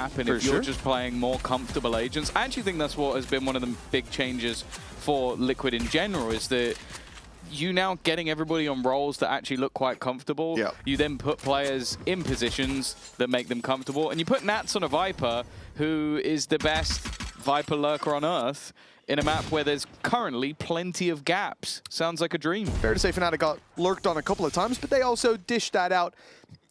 happen if you're just playing more comfortable agents. I actually think that's what has been one of the big changes for Liquid in general, is that you now getting everybody on roles that actually look quite comfortable. Yep. You then put players in positions that make them comfortable. And you put Nats on a Viper, who is the best Viper lurker on Earth, in a map where there's currently plenty of gaps. Sounds like a dream. Fair to say Fnatic got lurked on a couple of times, but they also dished that out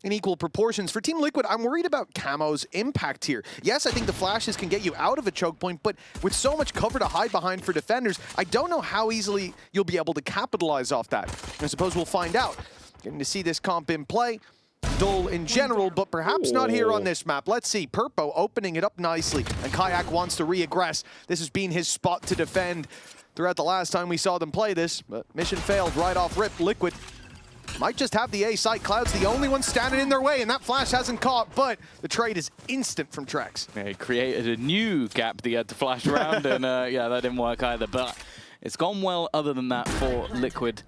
in equal proportions. For Team Liquid, I'm worried about Camo's impact here. Yes, I think the flashes can get you out of a choke point, but with so much cover to hide behind for defenders, I don't know how easily you'll be able to capitalize off that. I suppose we'll find out. Getting to see this comp in play. Dull in general, but perhaps not here on this map. Let's see, Purpo opening it up nicely, and Kayak wants to re-aggress. This has been his spot to defend throughout the last time we saw them play this, but mission failed right off rip. Liquid might just have the A site. Cloud's the only one standing in their way, and that flash hasn't caught, but the trade is instant from Trex. Yeah, he created a new gap that he had to flash around, and yeah, that didn't work either, but it's gone well other than that for Liquid.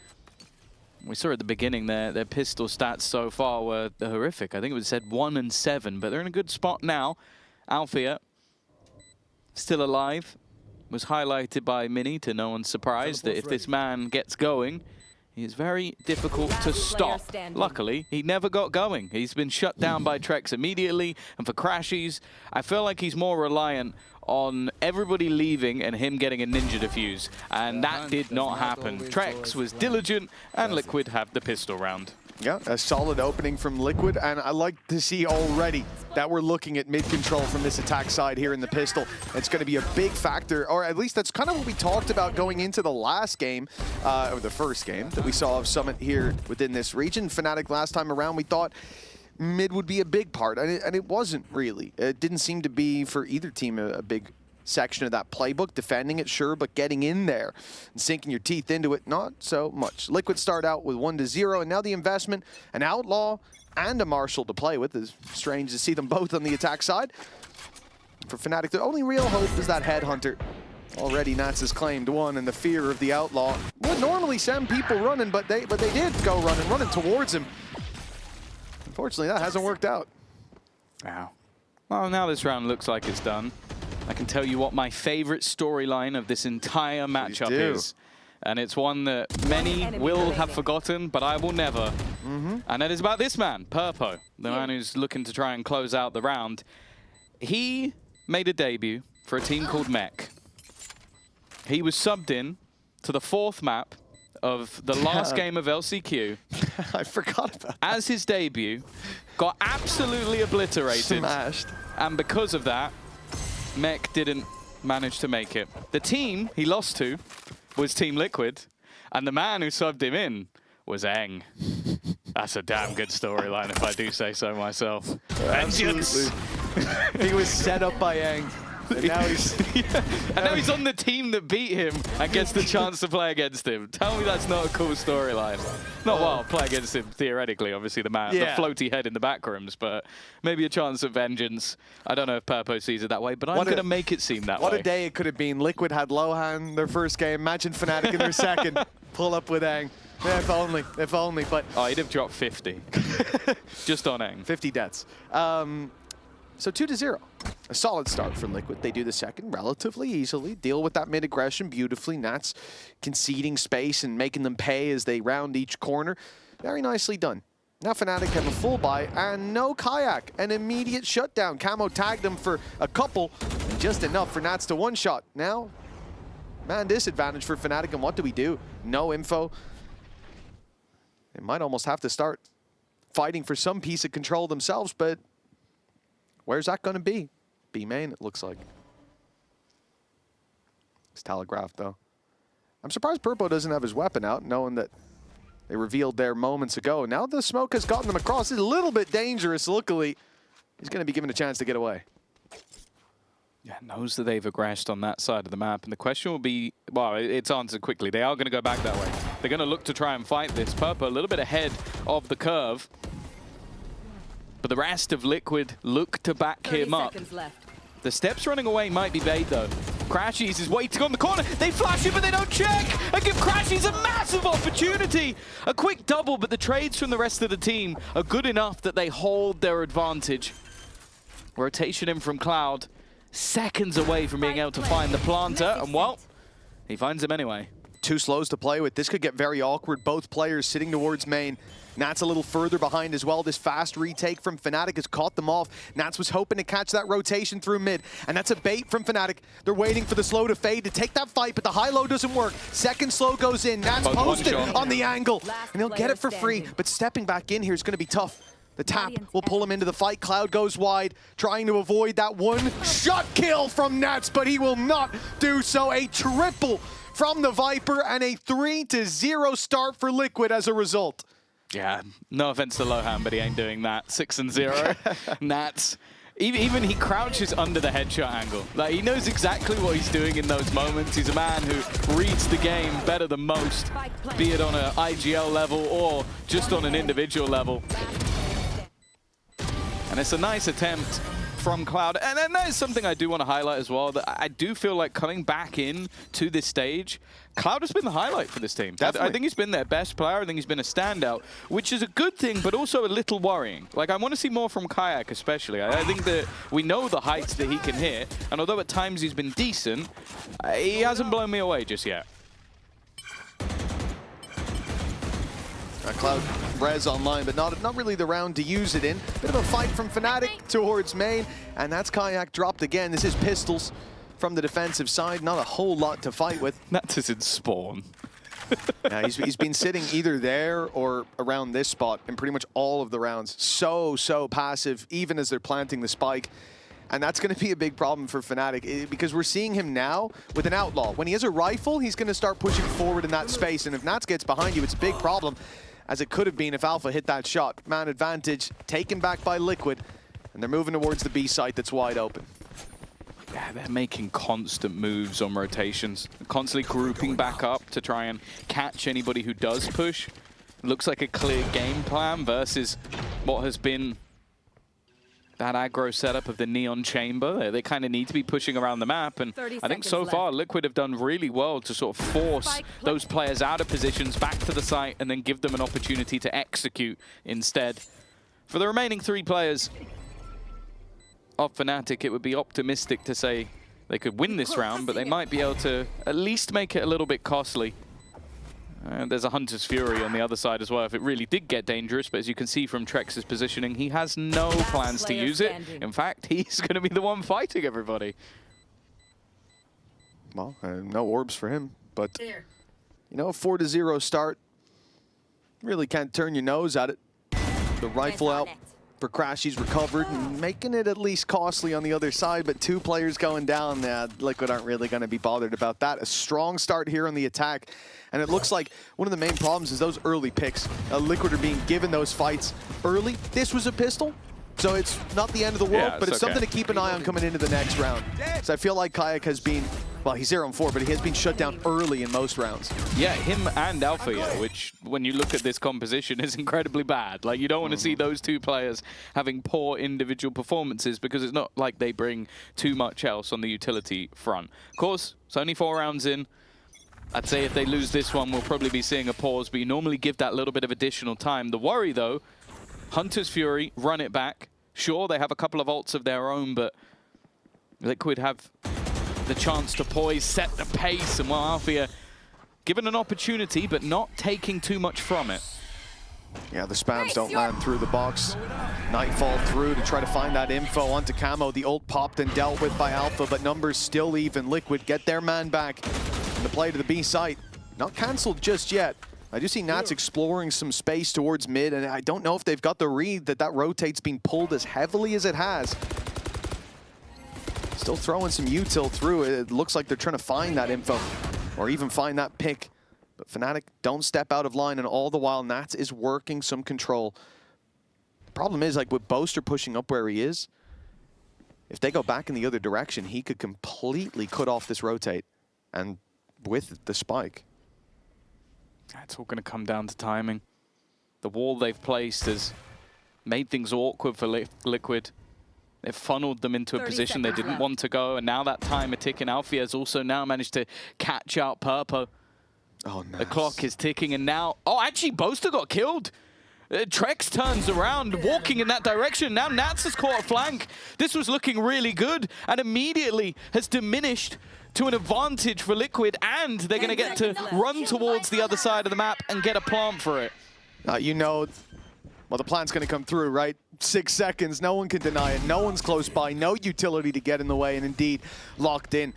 We saw at the beginning their pistol stats so far were horrific. I think it was said 1 and 7, but they're in a good spot now. Althea, still alive, was highlighted by Mini to no one's surprise that if this man gets going, he is very difficult to stop. Luckily, he never got going. He's been shut down by Trex immediately, and for Crashies, I feel like he's more reliant on everybody leaving and him getting a ninja defuse, and that did not happen. Trex was diligent, and Liquid have the pistol round. Yeah, a solid opening from Liquid, and I like to see already that we're looking at mid-control from this attack side here in the pistol. It's going to be a big factor, or at least that's kind of what we talked about going into the last game, or the first game that we saw of Summit here within this region. Fnatic last time around, we thought mid would be a big part, and it wasn't really. It didn't seem to be for either team a big section of that playbook. Defending it, sure, but getting in there and sinking your teeth into it, not so much. Liquid start out with 1-0, and now the investment, an Outlaw and a Marshall to play with. It's strange to see them both on the attack side. For Fnatic, the only real hope is that Headhunter. Already Nats has claimed one, and the fear of the Outlaw would normally send people running, but they did go running towards him. Unfortunately, that hasn't worked out. Wow. Well, now this round looks like it's done. I can tell you what my favorite storyline of this entire matchup is. And it's one that many will have forgotten, but I will never. And that is about this man, Purpo, the man who's looking to try and close out the round. He made a debut for a team called Mech. He was subbed in to the 4th map of the last game of LCQ. I forgot about that. As his debut, got absolutely obliterated. Smashed. And because of that, Mech didn't manage to make it. The team he lost to was Team Liquid, and the man who subbed him in was Eng. That's a damn good storyline, if I do say so myself. Vengeance! He was set up by Eng. And now he's and now he's on the team that beat him and gets the chance to play against him. Tell me that's not a cool storyline. Not well, play against him theoretically, obviously the man, the floaty head in the back rooms, but maybe a chance of vengeance. I don't know if Purpo sees it that way, but I'm going to make it seem that way. What a day it could have been. Liquid had Lohan their first game. Imagine Fnatic in their second. Pull up with Eng. Yeah, if only, but... Oh, he'd have dropped 50. Just on Eng. 50 deaths. So 2-0. A solid start for Liquid. They do the second relatively easily. Deal with that mid-aggression beautifully. Nats conceding space and making them pay as they round each corner. Very nicely done. Now Fnatic have a full buy and no Kayak. An immediate shutdown. Camo tagged them for a couple, and just enough for Nats to one-shot. Now, man disadvantage for Fnatic, and what do we do? No info. They might almost have to start fighting for some piece of control themselves, but where's that going to be? B main, it looks like. It's telegraphed, though. I'm surprised Purpo doesn't have his weapon out, knowing that they revealed there moments ago. Now the smoke has gotten them across. It's a little bit dangerous. Luckily, he's going to be given a chance to get away. Yeah, knows that they've aggressed on that side of the map. And the question will be, well, it's answered quickly. They are going to go back that way. They're going to look to try and fight this. Purpo a little bit ahead of the curve. But the rest of Liquid look to back him up. The steps running away might be bait, though. Crashies is waiting on the corner. They flash it, but they don't check. And give Crashies a massive opportunity. A quick double, but the trades from the rest of the team are good enough that they hold their advantage. Rotation in from Cloud. Seconds away from being able to find the planter. And, well, he finds him anyway. 2 slows to play with. This could get very awkward. Both players sitting towards main. Nats a little further behind as well. This fast retake from Fnatic has caught them off. Nats was hoping to catch that rotation through mid, and that's a bait from Fnatic. They're waiting for the slow to fade to take that fight, but the high-low doesn't work. Second slow goes in. Nats posted on the angle, and he'll get it for free, but stepping back in here is going to be tough. The tap will pull him into the fight. Cloud goes wide, trying to avoid that one shot kill from Nats, but he will not do so. A triple from the Viper and a 3-0 start for Liquid as a result. Yeah, no offense to Lohan, but he ain't doing that. 6-0. Nats. Even he crouches under the headshot angle. Like, he knows exactly what he's doing in those moments. He's a man who reads the game better than most, be it on an IGL level or just on an individual level. And it's a nice attempt from Cloud. And then that is something I do want to highlight as well, that I do feel like coming back in to this stage, Cloud has been the highlight for this team. I think he's been their best player. I think he's been a standout, which is a good thing, but also a little worrying. Like, I want to see more from Kayak especially. I think that we know the heights that he can hit, and although at times he's been decent, he hasn't blown me away just yet. Cloud res online, but not really the round to use it in. Bit of a fight from Fnatic towards main, and that's Kayak dropped again. This is Pistols from the defensive side. Not a whole lot to fight with. That doesn't spawn. Yeah, he's been sitting either there or around this spot in pretty much all of the rounds. So passive, even as they're planting the spike. And that's going to be a big problem for Fnatic because we're seeing him now with an Outlaw. When he has a rifle, he's going to start pushing forward in that space. And if Nats gets behind you, it's a big problem, as it could have been if Alpha hit that shot. Man advantage taken back by Liquid, and they're moving towards the B site that's wide open. Yeah, they're making constant moves on rotations, constantly grouping back up to try and catch anybody who does push. Looks like a clear game plan versus what has been that aggro setup of the Neon Chamber. They kind of need to be pushing around the map, and I think so far Liquid have done really well to sort of force those players out of positions, back to the site, and then give them an opportunity to execute instead. For the remaining 3 players of Fnatic, it would be optimistic to say they could win this round, but they might be able to at least make it a little bit costly. There's a Hunter's Fury on the other side as well if it really did get dangerous, but as you can see from Trex's positioning, he has no plans to use it. In fact, he's going to be the one fighting everybody. Well, no orbs for him, but you know, a 4-0 start, really can't turn your nose at it. The rifle out for Crash, he's recovered, and making it at least costly on the other side, but 2 players going down. Liquid aren't really going to be bothered about that. A strong start here on the attack, and it looks like one of the main problems is those early picks. Liquid are being given those fights early. This was a pistol, so it's not the end of the world, but it's something to keep an eye on coming into the next round. So I feel like Kayak has been, well, he's 0-4, but he has been shut down early in most rounds. Yeah, him and Alpha, which when you look at this composition is incredibly bad. Like, you don't want to see those 2 players having poor individual performances because it's not like they bring too much else on the utility front. Of course, it's only 4 rounds in. I'd say if they lose this one, we'll probably be seeing a pause, but you normally give that little bit of additional time. The worry, though, Hunter's Fury, run it back. Sure, they have a couple of ults of their own, but Liquid have the chance to poise, set the pace, and well, Althea given an opportunity, but not taking too much from it. Yeah, the spams don't land through the box. Nightfall through to try to find that info onto Camo. The ult popped and dealt with by Alpha, but numbers still even. Liquid get their man back. The play to the B site, not cancelled just yet. I do see Nats exploring some space towards mid, and I don't know if they've got the read that rotate's been pulled as heavily as it has. Still throwing some util through. It looks like they're trying to find that info, or even find that pick. But Fnatic don't step out of line, and all the while Nats is working some control. The problem is, like, with Boaster pushing up where he is, if they go back in the other direction, he could completely cut off this rotate, and with the spike. It's all going to come down to timing. The wall they've placed has made things awkward for Liquid. They've funneled them into a position they didn't want to go, and now that timer ticking. Alfie has also now managed to catch out Purpo. Oh, nice. The clock is ticking, and now... Oh, actually, Boaster got killed. Trex turns around, walking in that direction. Now Nats has caught a flank. This was looking really good and immediately has diminished to an advantage for Liquid, and they're going to get to run towards the other side of the map and get a plant for it. You know, well, the plant's going to come through, right? 6 seconds, no one can deny it. No one's close by, no utility to get in the way, and indeed locked in.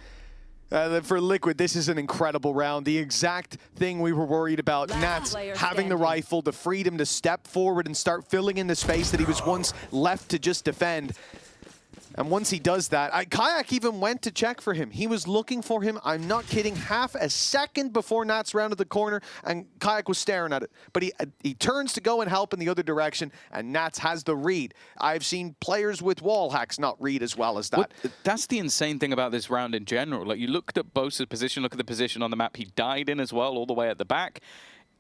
For Liquid, this is an incredible round. The exact thing we were worried about. Nats having the rifle, the freedom to step forward and start filling in the space that he was once left to just defend. And once he does that, Kayak even went to check for him. He was looking for him, I'm not kidding, half a second before Nats rounded the corner, and Kayak was staring at it. But he turns to go and help in the other direction, and Nats has the read. I've seen players with wall hacks not read as well as that. Well, that's the insane thing about this round in general. Like, you looked at Bosa's position, look at the position on the map he died in as well, all the way at the back.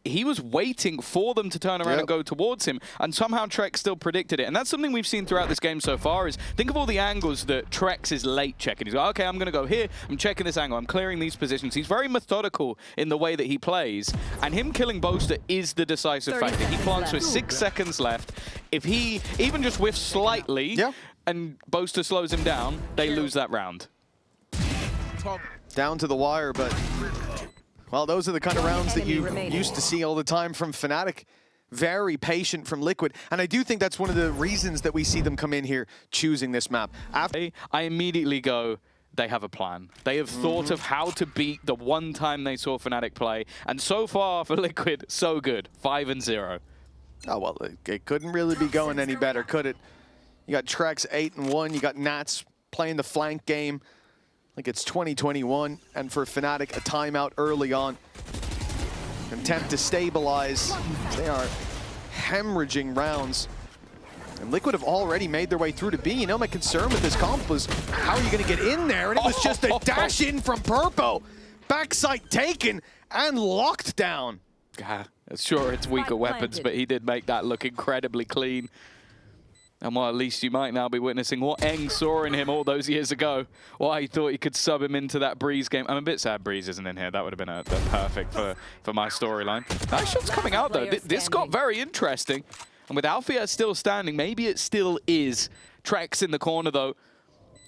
He was waiting for them to turn around and go towards him, and somehow Trex still predicted it. And that's something we've seen throughout this game so far, is think of all the angles that Trex is late checking. He's like, okay, I'm going to go here, I'm checking this angle, I'm clearing these positions. He's very methodical in the way that he plays, and him killing Boaster is the decisive factor. He plants with 6 seconds left. If he even just whiffs slightly and Boaster slows him down, they lose that round. Down to the wire, but... well, those are the kind of rounds that you used to see all the time from Fnatic. Very patient from Liquid. And I do think that's one of the reasons that we see them come in here choosing this map. I immediately go, they have a plan. They have thought of how to beat the one time they saw Fnatic play. And so far for Liquid, so good. 5-0. Oh, well, it couldn't really be going any better, could it? You got Trex 8-1. You got Nats playing the flank game. Like it's 2021, and for Fnatic, a timeout early on. Attempt to stabilize. They are hemorrhaging rounds. And Liquid have already made their way through to B. You know, my concern with this comp was, how are you going to get in there? And it was just a dash in from Purpo. Backside taken and locked down. Sure, it's weaker weapons, but he did make that look incredibly clean. And well, at least you might now be witnessing what Eng saw in him all those years ago. Why he thought he could sub him into that Breeze game. I'm a bit sad Breeze isn't in here. That would have been perfect for my storyline. Nice shots coming out, though. This got very interesting. And with Alfia still standing, maybe it still is. Trex in the corner, though.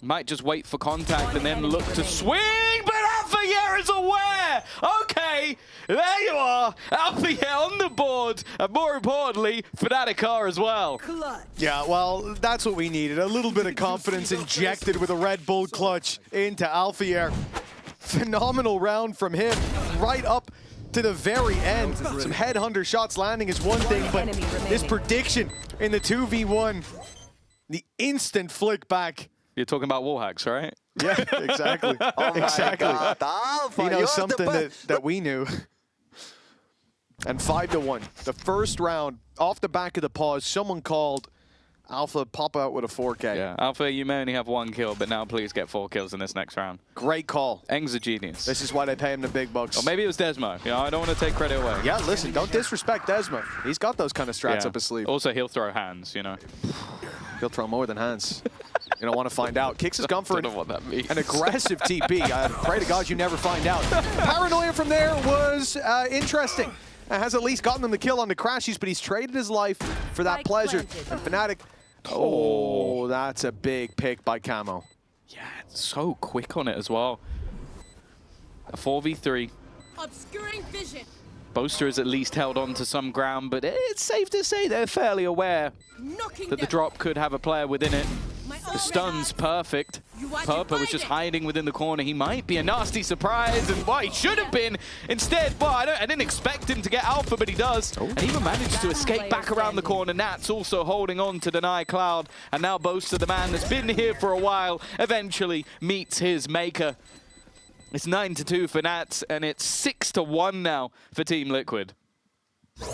Might just wait for contact and then look to swing, but Alfia is aware! Okay, there you are. Alfia on the board, and more importantly, Fnatic are as well. Yeah, well, that's what we needed. A little bit of confidence injected with a Red Bull clutch into Alfia. Phenomenal round from him, right up to the very end. Some headhunter shots landing is one thing, but this prediction in the 2v1, the instant flick back. You're talking about wall hacks, right? Yeah, exactly. Exactly. You know, something that we knew. And 5-1. The first round, off the back of the pause, someone called Alpha pop out with a 4K. Yeah, Alpha, you may only have 1 kill, but now please get 4 kills in this next round. Great call. Eng's a genius. This is why they pay him the big bucks. Or maybe it was Desmo. You know, I don't want to take credit away. Yeah, listen, don't disrespect Desmo. He's got those kind of strats up his sleeve. Also, he'll throw hands, you know. He'll throw more than hands. You don't want to find out. Kicks has gone for an aggressive TP. I pray to God you never find out. Paranoia from there was interesting. Has at least gotten them the kill on the crashies, but he's traded his life for that pleasure. And Fnatic, oh, that's a big pick by Camo. Yeah, it's so quick on it as well. A 4v3. Obscuring vision. Boaster has at least held on to some ground, but it's safe to say they're fairly aware that the drop could have a player within it. The stun's perfect. Purpo was just hiding within the corner. He might be a nasty surprise, and he should have been. Instead, I didn't expect him to get Alpha, but he does. And even managed to escape back around the corner. Nats also holding on to deny Cloud, and now Boaster, the man that's been here for a while, eventually meets his maker. It's 9-2 for Nats, and it's 6-1 now for Team Liquid.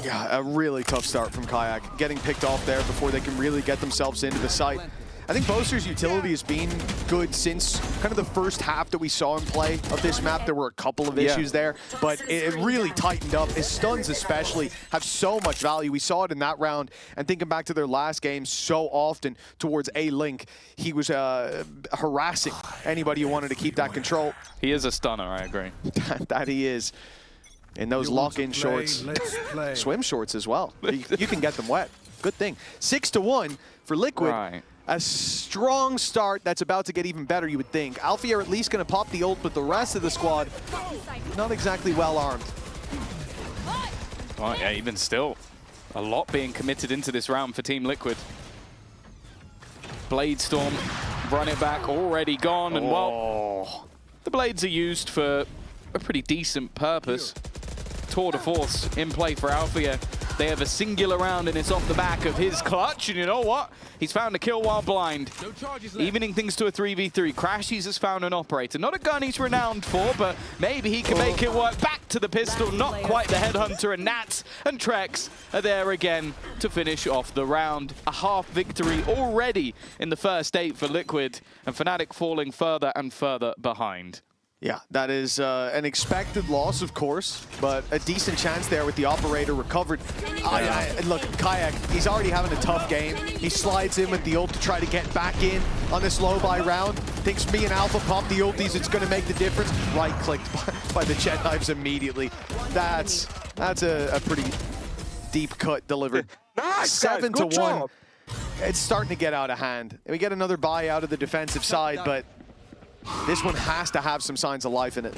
Yeah, a really tough start from Kayak. Getting picked off there before they can really get themselves into the site. I think Boaster's utility has been good since kind of the first half that we saw him play of this map. There were a couple of issues there, but it really tightened up. His stuns especially have so much value. We saw it in that round, and thinking back to their last game so often towards A-Link, he was harassing anybody who wanted to keep that control. He is a stunner, I agree. That he is. in those lock-in shorts, swim shorts as well. You can get them wet. Good thing. 6-1 for Liquid. Right. A strong start that's about to get even better, you would think. Alfie are at least going to pop the ult, but the rest of the squad, not exactly well armed. Oh, yeah, even still, a lot being committed into this round for Team Liquid. Blade Storm, run it back, already gone, and well, the blades are used for a pretty decent purpose. Tour de force in play for Alfia. They have a singular round and it's off the back of his clutch, and you know what? He's found a kill while blind. Evening things to a 3v3. Crashies has found an operator. Not a gun he's renowned for, but maybe he can make it work. Back to the pistol, not quite the headhunter, and Nats and Trex are there again to finish off the round. A half victory already in the first 8 for Liquid, and Fnatic falling further and further behind. Yeah, that is an expected loss, of course, but a decent chance there with the operator recovered. Look, Kayak, he's already having a tough game. He slides in with the ult to try to get back in on this low-buy round. Thinks me and Alpha pop the ulties, it's going to make the difference. Right-clicked by the jet knives immediately. That's a pretty deep cut delivered. Nice, 7-1. It's starting to get out of hand. We get another buy out of the defensive side, but this one has to have some signs of life in it.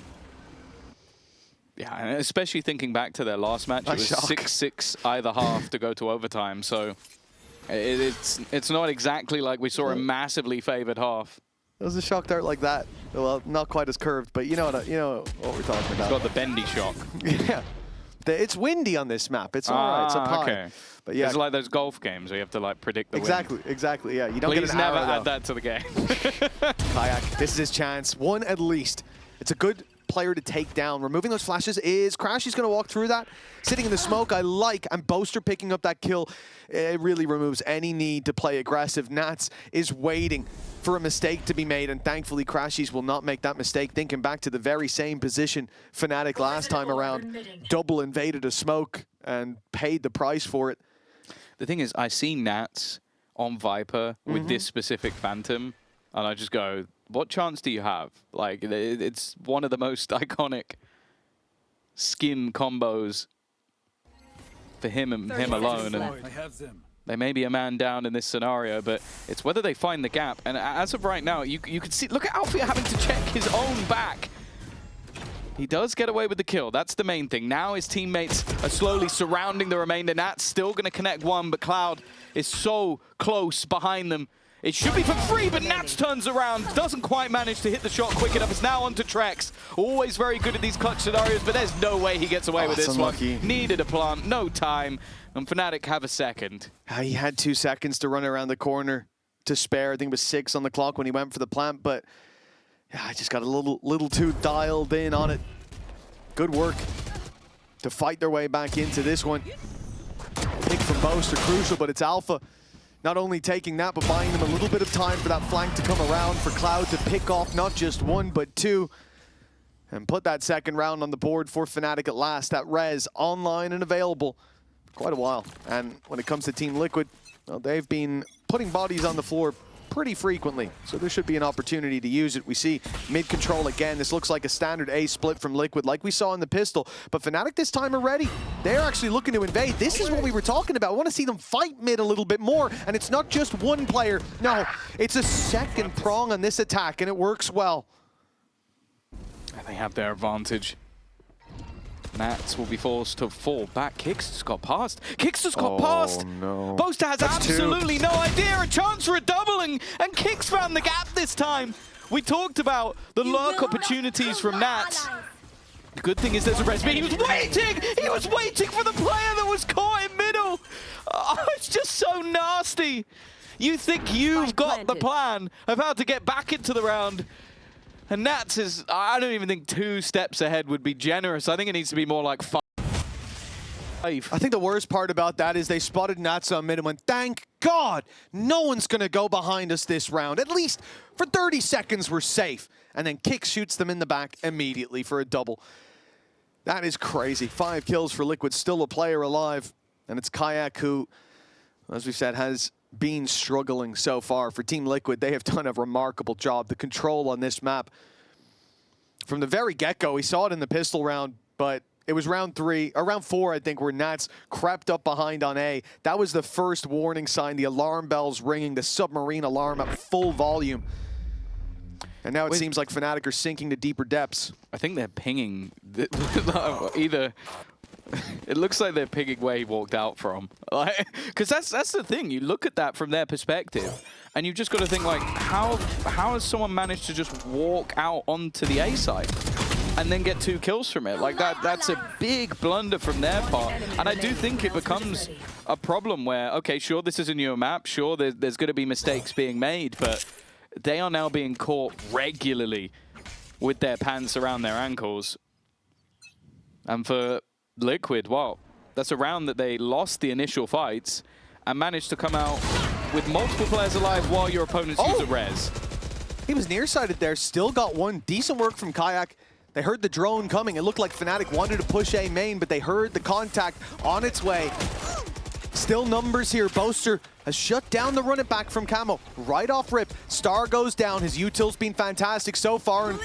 Yeah, and especially thinking back to their last match, it was 6-6 either half to go to overtime. So it's not exactly like we saw a massively favored half. It was a shock dart like that. Well, not quite as curved, but you know what we're talking about. It's got the bendy shock. Yeah. It's windy on this map. It's all right. It's up high. Okay. But yeah, it's like those golf games where you have to like predict the wind. Exactly. Yeah, you don't Please get an never arrow, add that to the game. Kayak, this is his chance. One at least. It's a good player to take down. Removing those flashes is Crash. He's going to walk through that. Sitting in the smoke, I like. And Boaster picking up that kill. It really removes any need to play aggressive. Nats is waiting for a mistake to be made, and thankfully Crashies will not make that mistake. Thinking back to the very same position Fnatic last time around, double invaded a smoke and paid the price for it. The thing is, I see Nats on Viper with this specific Phantom, and I just go, what chance do you have? Like, it's one of the most iconic skin combos for him and him alone. And I have them. they may be a man down in this scenario, but it's whether they find the gap. And as of right now, you can see, look at Alfia having to check his own back. He does get away with the kill. That's the main thing. Now his teammates are slowly surrounding the remainder. Nat's still going to connect one, but Cloud is so close behind them. It should be for free, but Nats turns around. Doesn't quite manage to hit the shot quick enough. It's now on to Trex. Always very good at these clutch scenarios, but there's no way he gets away with this unlucky. one. Needed a plant, no time. And Fnatic have a second. He had 2 seconds to run around the corner to spare. I think it was 6 on the clock when he went for the plant, but yeah, I just got a little too dialed in on it. Good work to fight their way back into this one. Pick from most are crucial, but it's Alpha not only taking that, but buying them a little bit of time for that flank to come around, for Cloud to pick off not just 1, but 2, and put that second round on the board for Fnatic at last. That res online and available for quite a while. And when it comes to Team Liquid, well, they've been putting bodies on the floor pretty frequently, so there should be an opportunity to use it. We see mid control again. This looks like a standard A split from Liquid, like we saw in the pistol. But Fnatic this time are ready. They're actually looking to invade. This is what we were talking about. I want to see them fight mid a little bit more, and it's not just one player. No, it's a second prong on this attack, and it works well. And they have their advantage. Nats will be forced to fall back. Kix just got past. Kix just got past. No. Boaster has absolutely no idea. A chance for a doubling, and Kix found the gap this time. We talked about the lurk opportunities from Nats. The good thing is there's a res, but he was waiting! He was waiting for the player that was caught in middle! Oh, it's just so nasty. You think you've got the plan of how to get back into the round. And Nats is, I don't even think 2 steps ahead would be generous. I think it needs to be more like 5. I think the worst part about that is they spotted Nats on mid and went, thank God, no one's going to go behind us this round. At least for 30 seconds, we're safe. And then Kick shoots them in the back immediately for a double. That is crazy. 5 kills for Liquid, still a player alive. And it's Kayak who, as we said, has been struggling so far. For Team Liquid, they have done a remarkable job. The control on this map, from the very get-go, we saw it in the pistol round, but It was round 3, or round 4, I think, where Nats crept up behind on A. That was the first warning sign, the alarm bells ringing, the submarine alarm at full volume. And now it seems like Fnatic are sinking to deeper depths. I think they're pinging either. It looks like they're pinging where he walked out from. Because that's the thing. You look at that from their perspective, and you've just got to think, like, how has someone managed to just walk out onto the A side and then get 2 kills from it? Like, that's a big blunder from their part. And I do think it becomes a problem where, okay, sure, this is a newer map. Sure, there's going to be mistakes being made, but they are now being caught regularly with their pants around their ankles. And for Liquid, well, that's a round that they lost the initial fights and managed to come out with multiple players alive while your opponents use a res. He was nearsighted there, still got one. Decent work from Kayak. They heard the drone coming. It looked like Fnatic wanted to push A main, but they heard the contact on its way. Still numbers here. Boaster has shut down the run it back from Camo. Right off rip. Star goes down. His util's been fantastic so far. And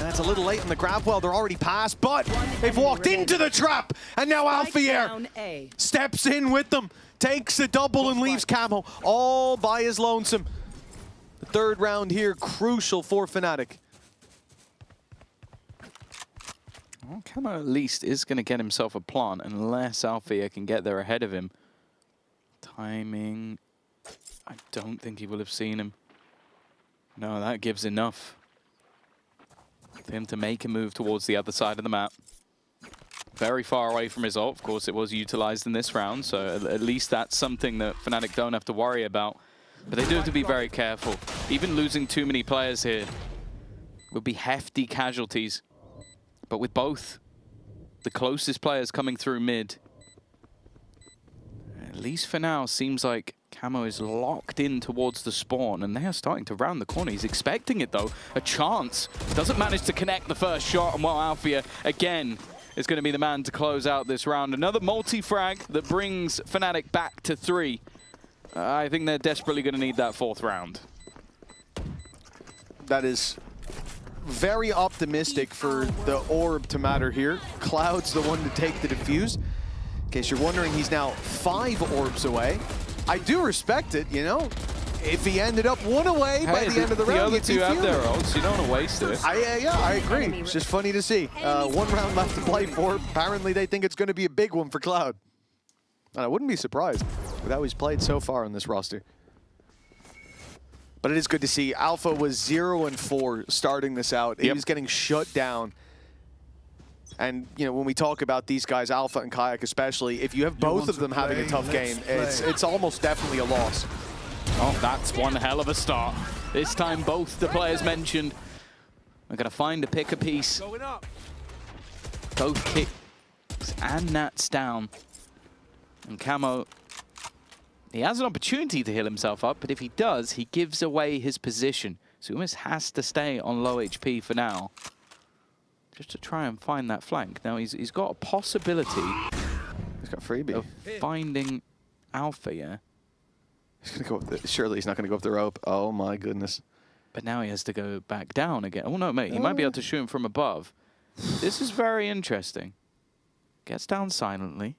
that's a little late in the grab. Well, they're already past, but they've walked into the trap. And now Alfier steps in with them, takes a double and leaves Camo all by his lonesome. The third round here, crucial for Fnatic. Well, Camo at least is going to get himself a plant unless Alfier can get there ahead of him. Timing. I don't think he will have seen him. No, that gives enough for him to make a move towards the other side of the map. Very far away from his ult. Of course, it was utilized in this round, so at least that's something that Fnatic don't have to worry about. But they do have to be very careful. Even losing too many players here would be hefty casualties. But with both the closest players coming through mid, at least for now, seems like Camo is locked in towards the spawn, and they are starting to round the corner. He's expecting it, though. A chance. Doesn't manage to connect the first shot, and while Alfier, again, is going to be the man to close out this round. Another multi-frag that brings Fnatic back to 3. I think they're desperately going to need that 4th round. That is very optimistic for the orb to matter here. Cloud's the one to take the defuse. In case you're wondering, he's now 5 orbs away. I do respect it, you know. If he ended up 1 away by the end of the round, the other 2 have their ults. You don't want to waste it. Yeah, I agree. It's just funny to see. 1 round left to play for. Apparently, they think it's going to be a big one for Cloud. And I wouldn't be surprised with how he's played so far on this roster. But it is good to see. Alpha was 0-4 starting this out. He was getting shut down. And, you know, when we talk about these guys, Alpha and Kayak especially, if you have both of them having a tough game, it's almost definitely a loss. Oh, that's one hell of a start. This time, both the players mentioned are going to find a pick a piece. Both kicks and Nats down. And Camo, he has an opportunity to heal himself up, but if he does, he gives away his position. So he almost has to stay on low HP for now, just to try and find that flank. Now, he's got a possibility He's got freebie. of finding Alpha, yeah. He's gonna go up surely he's not going to go up the rope. Oh, my goodness. But now he has to go back down again. Oh, no, mate. He might be able to shoot him from above. This is very interesting. Gets down silently.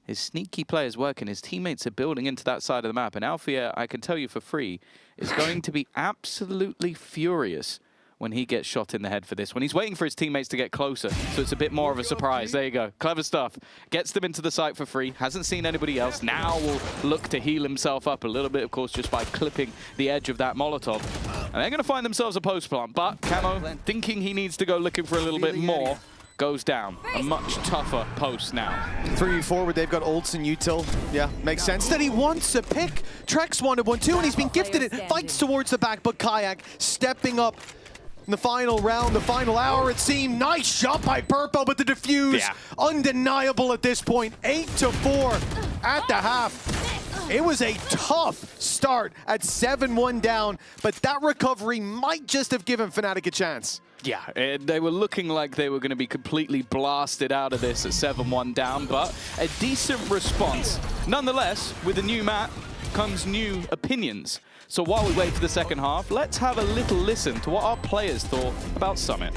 His sneaky play is working. His teammates are building into that side of the map. And Alfier, I can tell you for free, is going to be absolutely furious when he gets shot in the head for this. When he's waiting for his teammates to get closer, so it's a bit more of a surprise. There you go. Clever stuff. Gets them into the site for free. Hasn't seen anybody else. Now will look to heal himself up a little bit, of course, just by clipping the edge of that Molotov. And they're going to find themselves a post plant. But Camo, thinking he needs to go looking for a little bit more, goes down. A much tougher post now. 3 forward, they've got ults and util. Yeah, makes sense that he wants a pick. Trex wanted one too, and he's been gifted it. Fights towards the back, but Kayak stepping up in the final round, the final hour, it seemed. Nice shot by Purpo, but the defuse, undeniable at this point. 8-4 at the half. It was a tough start at 7-1 down, but that recovery might just have given Fnatic a chance. Yeah, they were looking like they were going to be completely blasted out of this at 7-1 down, but a decent response. Nonetheless, with a new map comes new opinions. So while we wait for the second half, let's have a little listen to what our players thought about Summit.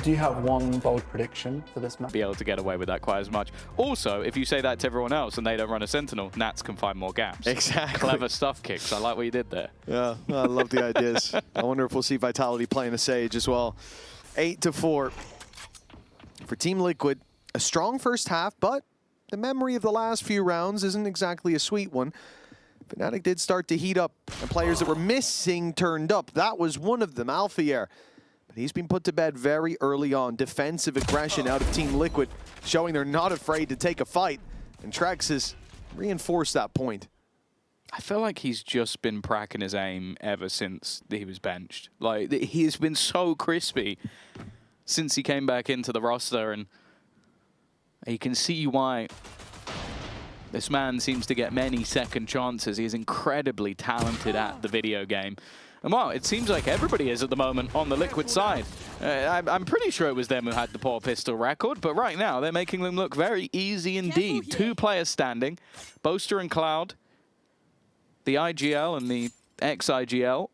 Do you have one bold prediction for this map? Be able to get away with that quite as much. Also, if you say that to everyone else and they don't run a Sentinel, Nats can find more gaps. Exactly. Clever stuff, Kicks. I like what you did there. Yeah, I love the ideas. I wonder if we'll see Vitality playing a Sage as well. 8-4 for Team Liquid. A strong first half, but the memory of the last few rounds isn't exactly a sweet one. Fnatic did start to heat up, and players that were missing turned up. That was one of them, Alfier. But he's been put to bed very early on. Defensive aggression out of Team Liquid, showing they're not afraid to take a fight. And Trex has reinforced that point. I feel like he's just been pracking his aim ever since he was benched. Like, he has been so crispy since he came back into the roster, and you can see why this man seems to get many second chances. He is incredibly talented at the video game. And well, it seems like everybody is at the moment on the Liquid side. I'm pretty sure it was them who had the poor pistol record, but right now they're making them look very easy indeed. 2 players standing, Boaster and Cloud, the IGL and the ex-IGL.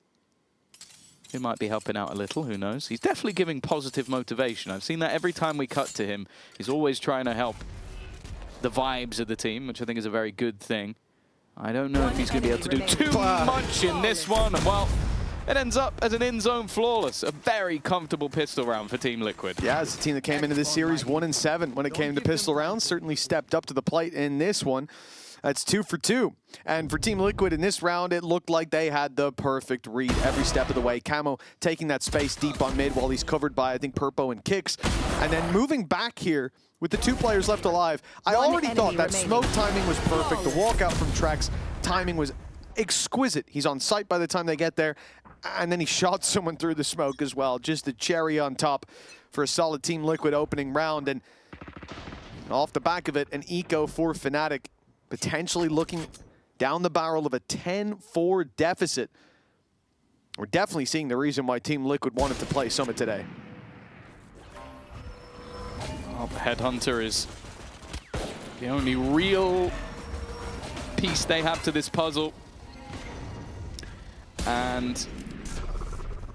He might be helping out a little, who knows. He's definitely giving positive motivation. I've seen that every time we cut to him. He's always trying to help the vibes of the team, which I think is a very good thing. I don't know if he's going to be able to do too much in this one. And well, it ends up as an in-zone flawless. A very comfortable pistol round for Team Liquid. Yeah, it's a team that came into this series 1-7 when it came to pistol rounds. Certainly stepped up to the plate in this one. That's 2 for 2. And for Team Liquid in this round, it looked like they had the perfect read every step of the way. Camo taking that space deep on mid while he's covered by, I think, Purpo and Kicks. And then moving back here with the 2 players left alive. I already thought that smoke timing was perfect. The walkout from Trex timing was exquisite. He's on site by the time they get there. And then he shot someone through the smoke as well. Just the cherry on top for a solid Team Liquid opening round. And off the back of it, an eco for Fnatic, potentially looking down the barrel of a 10-4 deficit. We're definitely seeing the reason why Team Liquid wanted to play Summit today. Oh, the Headhunter is the only real piece they have to this puzzle. And,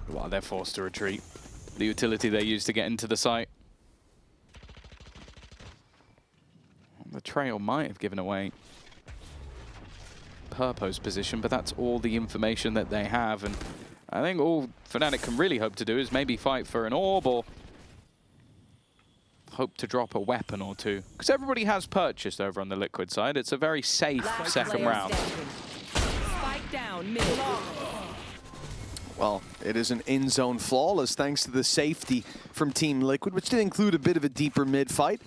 well, they're forced to retreat. The utility they use to get into the site. The trail might have given away Purpo's position, but that's all the information that they have. And I think all Fnatic can really hope to do is maybe fight for an orb or hope to drop a weapon or two. Because everybody has purchased over on the Liquid side. It's a very safe second round. Spike down mid. Well, it is an in-zone flawless thanks to the safety from Team Liquid, which did include a bit of a deeper mid fight.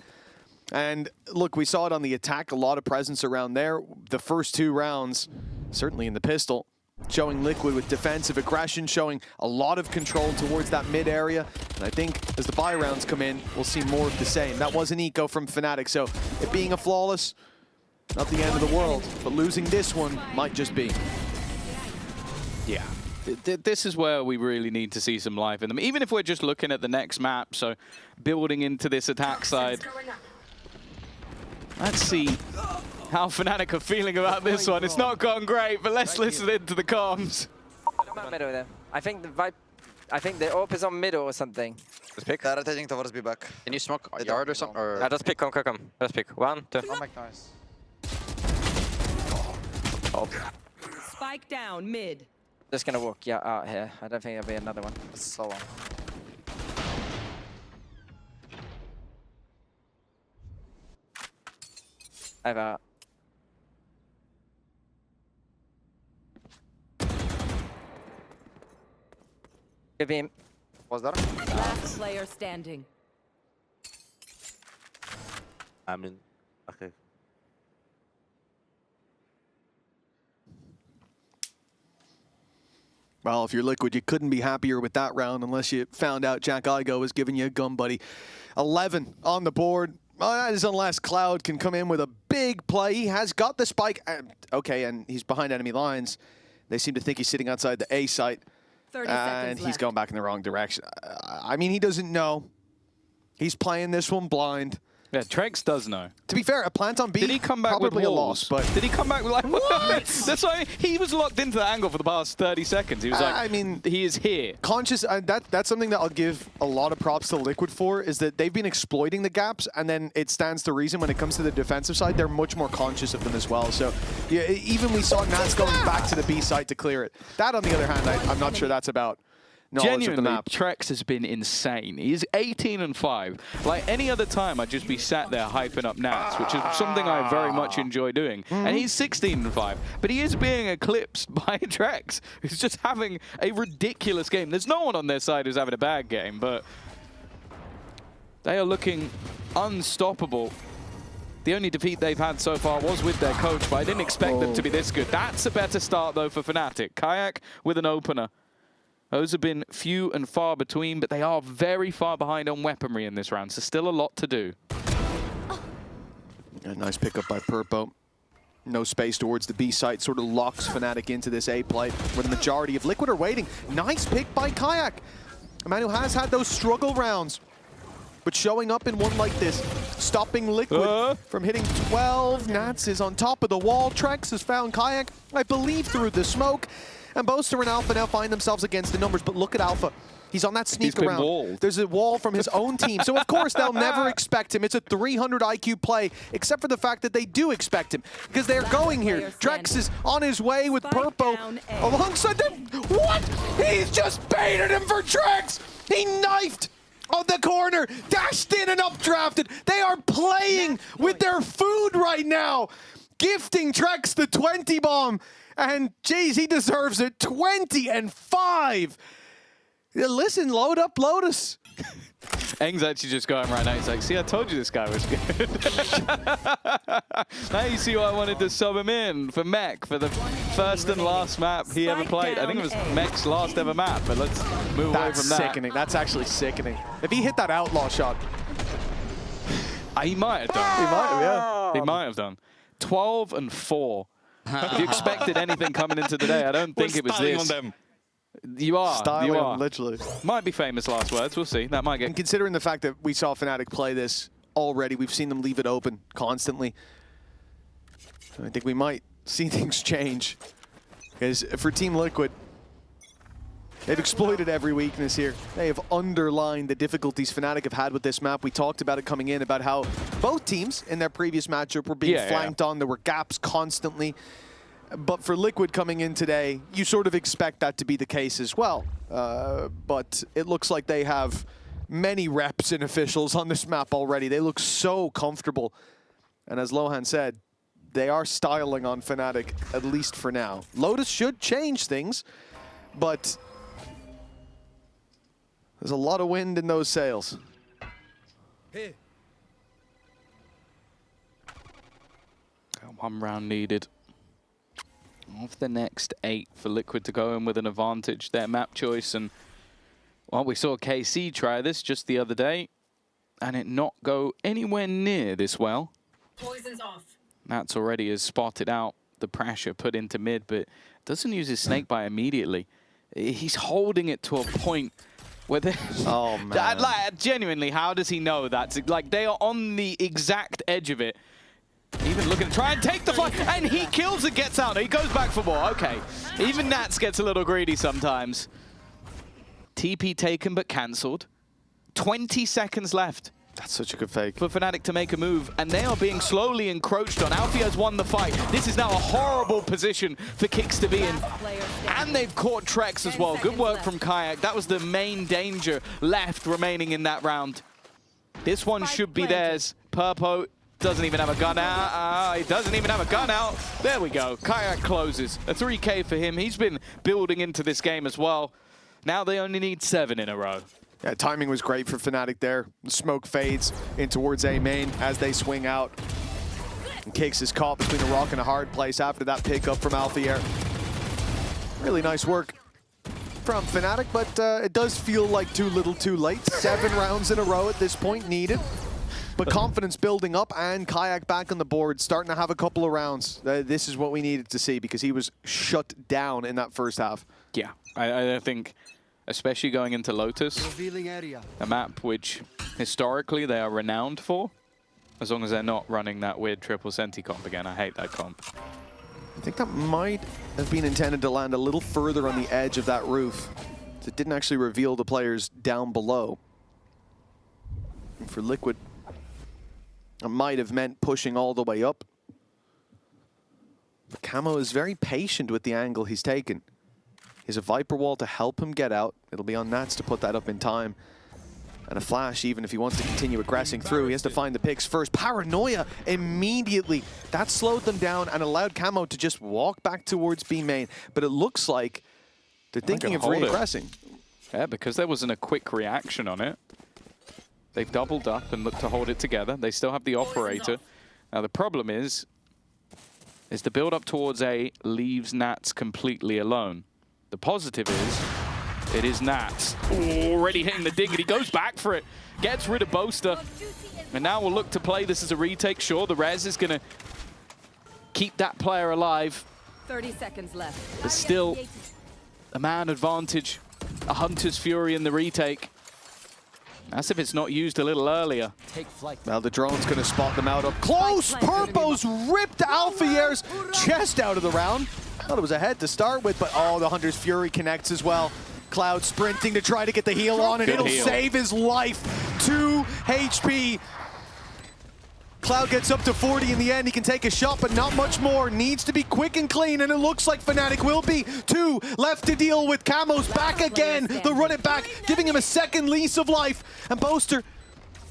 And look, we saw it on the attack, a lot of presence around there. The first 2 rounds, certainly in the pistol, showing Liquid with defensive aggression, showing a lot of control towards that mid area. And I think as the buy rounds come in, we'll see more of the same. That was an eco from Fnatic, so it being a flawless, not the end of the world, but losing this one might just be. Yeah. This is where we really need to see some life in them, even if we're just looking at the next map. So building into this attack side. Let's see how Fnatic are feeling about this one. It's not gone great, but let's listen into the comms. Middle there. I think the vibe. I think the AWP is on middle or something. Just pick. They're rotating towards B back. Can you smoke a yard or something? Or Just pick, come. Just pick. 1, 2. Don't make noise. Spike down mid. Just gonna walk, yeah, out here. I don't think there'll be another one. It's so long. I have a... Give him. Was there? Last player standing. I mean, okay. Well, if you're Liquid, you couldn't be happier with that round unless you found out Jack Igo was giving you a gun, buddy. 11 on the board. Well, that is unless Cloud can come in with a big play. He has got the spike. Okay, and he's behind enemy lines. They seem to think he's sitting outside the A site. 30 seconds And he's left. going back in the wrong direction. I mean, he doesn't know. He's playing this one blind. Yeah, Trex does know. To be fair, a plant on B, Did he come back with probably a walls? loss, but Did he come back with like What? That's why he was locked into that angle for the past 30 seconds. He was like, I mean, he is here. conscious. That's something that I'll give a lot of props to Liquid for, is that they've been exploiting the gaps, and then it stands to reason when it comes to the defensive side, they're much more conscious of them as well. So yeah, even we saw Nats going back to the B side to clear it. That, on the other hand, I'm not sure that's about knowledge of the Genuinely, map. Trex has been insane. He's 18-5. Like any other time, I'd just be sat there hyping up Nats, which is something I very much enjoy doing. And he's 16-5, but he is being eclipsed by Trex, who's just having a ridiculous game. There's no one on their side who's having a bad game, but they are looking unstoppable. The only defeat they've had so far was with their coach, but I didn't expect them to be this good. That's a better start, though, for Fnatic. Kayak with an opener. Those have been few and far between, but they are very far behind on weaponry in this round, so still a lot to do. A nice pickup by Purpo. No space towards the B site, sort of locks Fnatic into this A play, where the majority of Liquid are waiting. Nice pick by Kayak. A man who has had those struggle rounds, but showing up in one like this, stopping Liquid from hitting 12. Nats is on top of the wall. Trex has found Kayak, I believe, through the smoke. And Boaster and Alpha now find themselves against the numbers, but look at Alpha. He's on that sneak He's been around. walled. There's a wall from his own team, so of course they'll never expect him. It's a 300 IQ play, except for the fact that they do expect him, because they're going here. Trex is on his way with Purpo alongside them. What? He's just baited him for Trex! He knifed on the corner, dashed in and updrafted. They are playing with their food right now, gifting Trex the 20 bomb. And geez, he deserves it. 20-5. Listen, load up Lotus. Eng's actually just going right now. He's like, see, I told you this guy was good. Now you see why I wanted to sub him in for Mech for the first and last map he ever played. I think it was Mech's last ever map, but let's move away from that. That's sickening. That's actually sickening. If he hit that outlaw shot. He might have done. He might have, yeah. He might have done. 12-4. If you expected anything coming into today, I don't think it was this. On them. You are. Styling you are. him, literally. Might be famous last words. We'll see. That might get. And considering the fact that we saw Fnatic play this already, we've seen them leave it open constantly. I think we might see things change. Because for Team Liquid, they've exploited every weakness here. They have underlined the difficulties Fnatic have had with this map. We talked about it coming in, about how both teams in their previous matchup were being flanked on. There were gaps constantly. But for Liquid coming in today, you sort of expect that to be the case as well. But it looks like they have many reps and officials on this map already. They look so comfortable. And as Lohan said, they are styling on Fnatic, at least for now. Lotus should change things, but there's a lot of wind in those sails. Got one round needed. Of the next 8 for Liquid to go in with an advantage, their map choice. And, well, we saw KC try this just the other day, and it not go anywhere near this well. Poison's off. Nats already has spotted out the pressure put into mid, but doesn't use his snake bite immediately. He's holding it to a point where they... Oh, man. Like, genuinely, how does he know that? Like, they are on the exact edge of it. Even looking to try and take the fight, and he kills and gets out. He goes back for more. Okay. Even Nats gets a little greedy sometimes. TP taken but cancelled. 20 seconds left. That's such a good fake. For Fnatic to make a move, and they are being slowly encroached on. Alfie has won the fight. This is now a horrible position for Kicks to be in. And they've caught Trex as well. Good work from Kayak. That was the main danger left remaining in that round. This one should be theirs. Purpo doesn't even have a gun out. He doesn't even have a gun out. There we go. Kayak closes. A 3K for him. He's been building into this game as well. Now they only need 7 in a row. Yeah, timing was great for Fnatic there. The smoke fades in towards A main as they swing out. And Cakes is caught between a rock and a hard place after that pickup from Alfier. Really nice work from Fnatic, but it does feel like too little too late. 7 rounds in a row at this point needed. But confidence building up, and Kayak back on the board, starting to have a couple of rounds. This is what we needed to see, because he was shut down in that first half. Yeah, I think, especially going into Lotus, a map which historically they are renowned for. As long as they're not running that weird triple senti comp again. I hate that comp. I think that might have been intended to land a little further on the edge of that roof. It didn't actually reveal the players down below. And for Liquid, it might have meant pushing all the way up. But Camo is very patient with the angle he's taken. He has a Viper wall to help him get out. It'll be on Nats to put that up in time. And a flash, even if he wants to continue aggressing through, he has to find the picks first. Paranoia immediately. That slowed them down and allowed Camo to just walk back towards B main. But it looks like they're thinking of re-aggressing. Yeah, because there wasn't a quick reaction on it. They've doubled up and looked to hold it together. They still have the operator. Now the problem is the build up towards A leaves Nats completely alone. The positive is, it is Nats already hitting the dig, and he goes back for it, gets rid of Boaster, and now we'll look to play this as a retake. Sure, the res is going to keep that player alive. 30 seconds left. There's still a man advantage, a Hunter's Fury in the retake. That's if it's not used a little earlier. Now the drone's going to spot them out up close. Purpo's ripped Alfier's chest out of the round. Thought it was a head to start with, but oh, the Hunter's Fury connects as well. Cloud sprinting to try to get the heal on, and Good it'll heal. save his life. 2 HP. Cloud gets up to 40 in the end. He can take a shot, but not much more. Needs to be quick and clean, and it looks like Fnatic will be. 2 left to deal with. Camo's back again. The run it back, giving him a second lease of life. And Boaster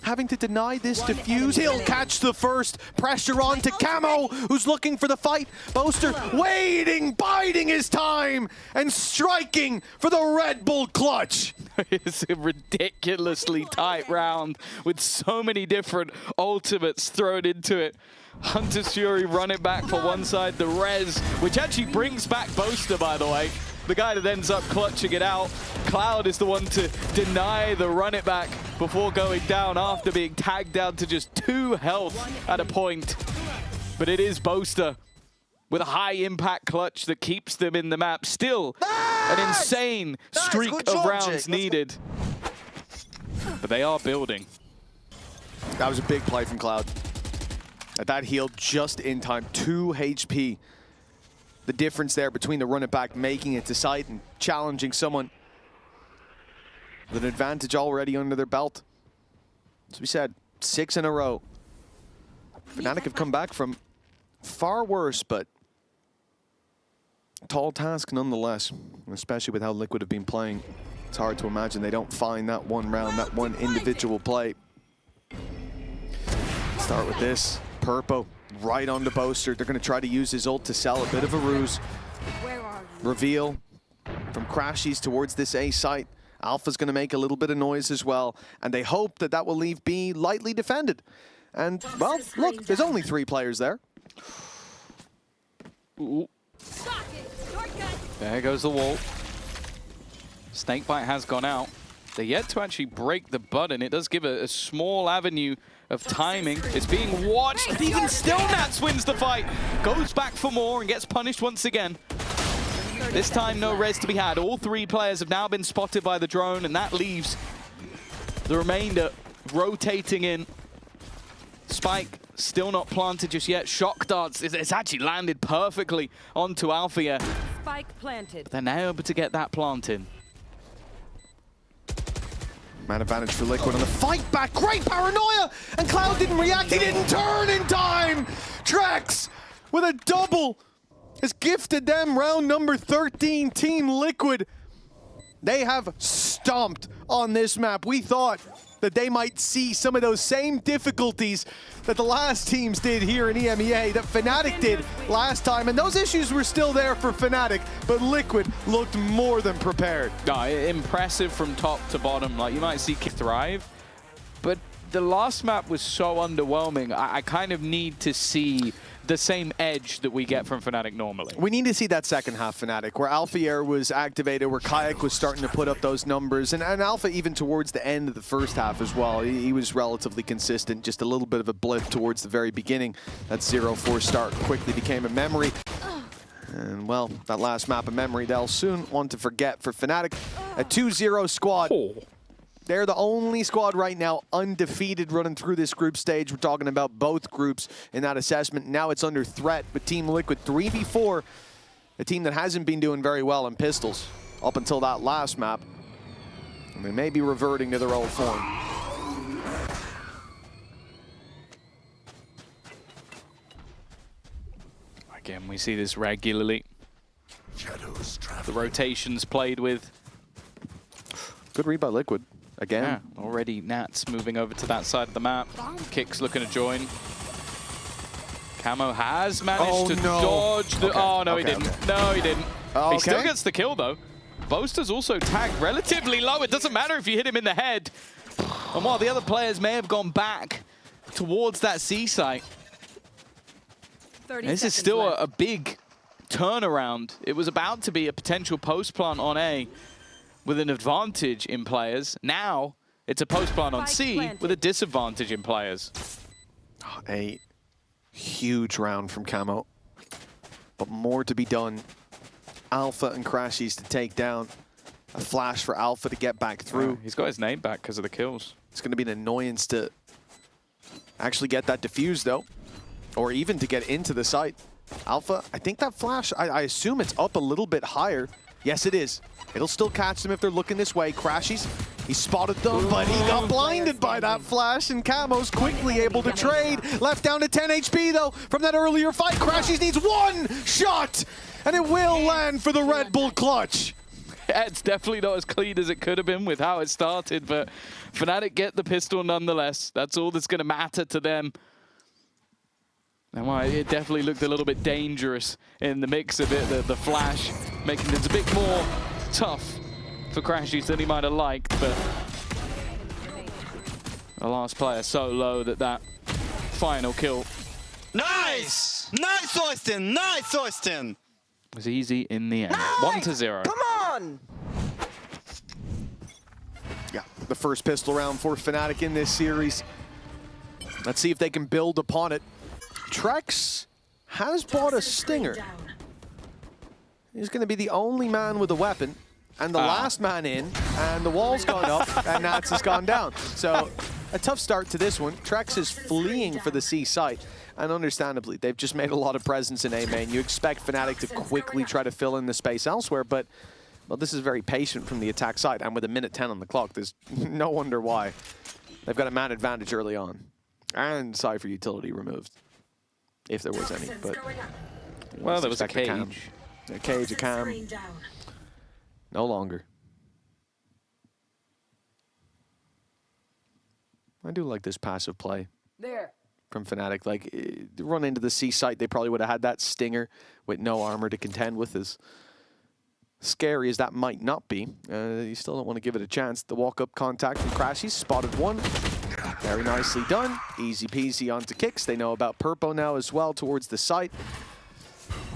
having to deny this defuse. He'll catch the first. Pressure on to Camo, who's looking for the fight. Boaster waiting, biding his time, and striking for the Red Bull clutch. It's a ridiculously tight round with so many different ultimates thrown into it. Hunter's Fury run it back for one side, the res, which actually brings back Boaster, by the way. The guy that ends up clutching it out. Cloud is the one to deny the run it back before going down after being tagged down to just 2 health at a point. But it is Boaster with a high impact clutch that keeps them in the map. Still an insane streak Good of job, rounds Jake. needed. But they are building. That was a big play from Cloud. That healed just in time. 2 HP. The difference there between the run it back, making it to site, and challenging someone with an advantage already under their belt. As we said, 6 in a row. Fnatic have come back from far worse, but tall task nonetheless, especially with how Liquid have been playing. It's hard to imagine they don't find that one round, that one individual play. Start with this. Purpo right onto Boaster. They're going to try to use his ult to sell a bit of a ruse. Reveal from Crashies towards this A site. Alpha's going to make a little bit of noise as well, and they hope that that will leave B lightly defended. And, well, look, there's only 3 players there. Ooh. There goes the wall. Snakebite has gone out. They're yet to actually break the button. It does give a small avenue of timing. It's being watched, and even still Nats wins the fight. Goes back for more and gets punished once again. This time no res to be had. All 3 players have now been spotted by the drone, and that leaves the remainder rotating in. Spike still not planted just yet. Shock darts, it's actually landed perfectly onto Alfia. Spike planted. They're now able to get that planted. Man advantage for Liquid on the fight back. Great paranoia! And Cloud didn't react. He didn't turn in time! Trex with a double has gifted them round number 13. Team Liquid, they have stomped on this map. We thought that they might see some of those same difficulties that the last teams did here in EMEA, that Fnatic did last time, and those issues were still there for Fnatic, but Liquid looked more than prepared. Impressive from top to bottom. Like, you might see Thrive, but the last map was so underwhelming. I kind of need to see the same edge that we get from Fnatic normally. We need to see that second half Fnatic, where Alphier was activated, where Kayak was starting to put up those numbers, and Alpha even towards the end of the first half as well. He was relatively consistent, just a little bit of a blip towards the very beginning. That 0-4 start quickly became a memory. And, well, that last map of memory, they'll soon want to forget for Fnatic. A 2-0 squad. They're the only squad right now undefeated running through this group stage. We're talking about both groups in that assessment. Now it's under threat with Team Liquid 3v4, a team that hasn't been doing very well in pistols up until that last map. And they may be reverting to their old form. Again, we see this regularly. The rotations played with. Good read by Liquid. Again. Yeah, already Nats moving over to that side of the map. Kicks looking to join. Camo has managed to dodge the... Okay. Oh, no, Okay, he didn't. okay. No, he didn't. Okay. He still gets the kill, though. Boaster's also tagged relatively low. It doesn't matter if you hit him in the head. And while the other players may have gone back towards that C site, this is still a big turnaround. It was about to be a potential post plant on A with an advantage in players. Now it's a post plant on C with a disadvantage in players. A huge round from Camo, but more to be done. Alpha and Crashies to take down. A flash for Alpha to get back through. He's got his name back because of the kills. It's going to be an annoyance to actually get that defused, though, or even to get into the site. Alpha, I think that flash, I assume it's up a little bit higher. Yes, it is. It'll still catch them if they're looking this way. Crashies, he spotted them, but he got blinded by that flash, and Camo's quickly able to trade. Left down to 10 HP, though, from that earlier fight. Crashies needs one shot, and it will land for the Red Bull clutch. Yeah, it's definitely not as clean as it could have been with how it started, but Fnatic get the pistol nonetheless. That's all that's going to matter to them. And well, it definitely looked a little bit dangerous in the mix of it, the flash, making it a bit more tough for Crashies than he might have liked, but the last player so low that final kill Nice! Nice, Austin! Nice, Austin! was easy in the end. 1-0. Come on! Yeah, the first pistol round for Fnatic in this series. Let's see if they can build upon it. Trex has bought a Stinger. He's going to be the only man with a weapon, and the last man in, and the wall's gone up, and Nats has gone down. So a tough start to this one. Trex is fleeing for the C site, and understandably, they've just made a lot of presence in A main. You expect Fnatic to quickly try to fill in the space elsewhere, but well, this is very patient from the attack side, and with a minute 10 on the clock, there's no wonder why. They've got a man advantage early on, and Cypher utility removed, if there was any. But Well, there was a Cam. cage. A cage, a cam. No longer. I do like this passive play There. from Fnatic. Like, run into the C site, they probably would have had that Stinger with no armor to contend with. As scary as that might not be, you still don't want to give it a chance. The walk-up contact from Crashies, spotted one. Very nicely done. Easy peasy onto kicks. They know about Purpo now as well towards the site.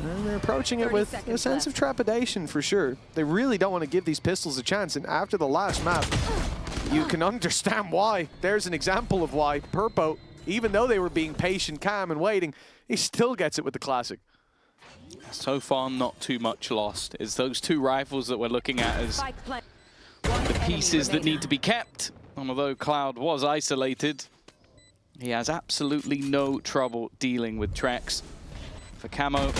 And they're approaching it with a sense of trepidation for sure. They really don't want to give these pistols a chance. And after the last map, you can understand why. There's an example of why Purpo, even though they were being patient, calm, and waiting, he still gets it with the classic. So far, not too much lost. It's those two rifles that we're looking at as the pieces that need to be kept. And although Cloud was isolated, he has absolutely no trouble dealing with Trex. For Camo,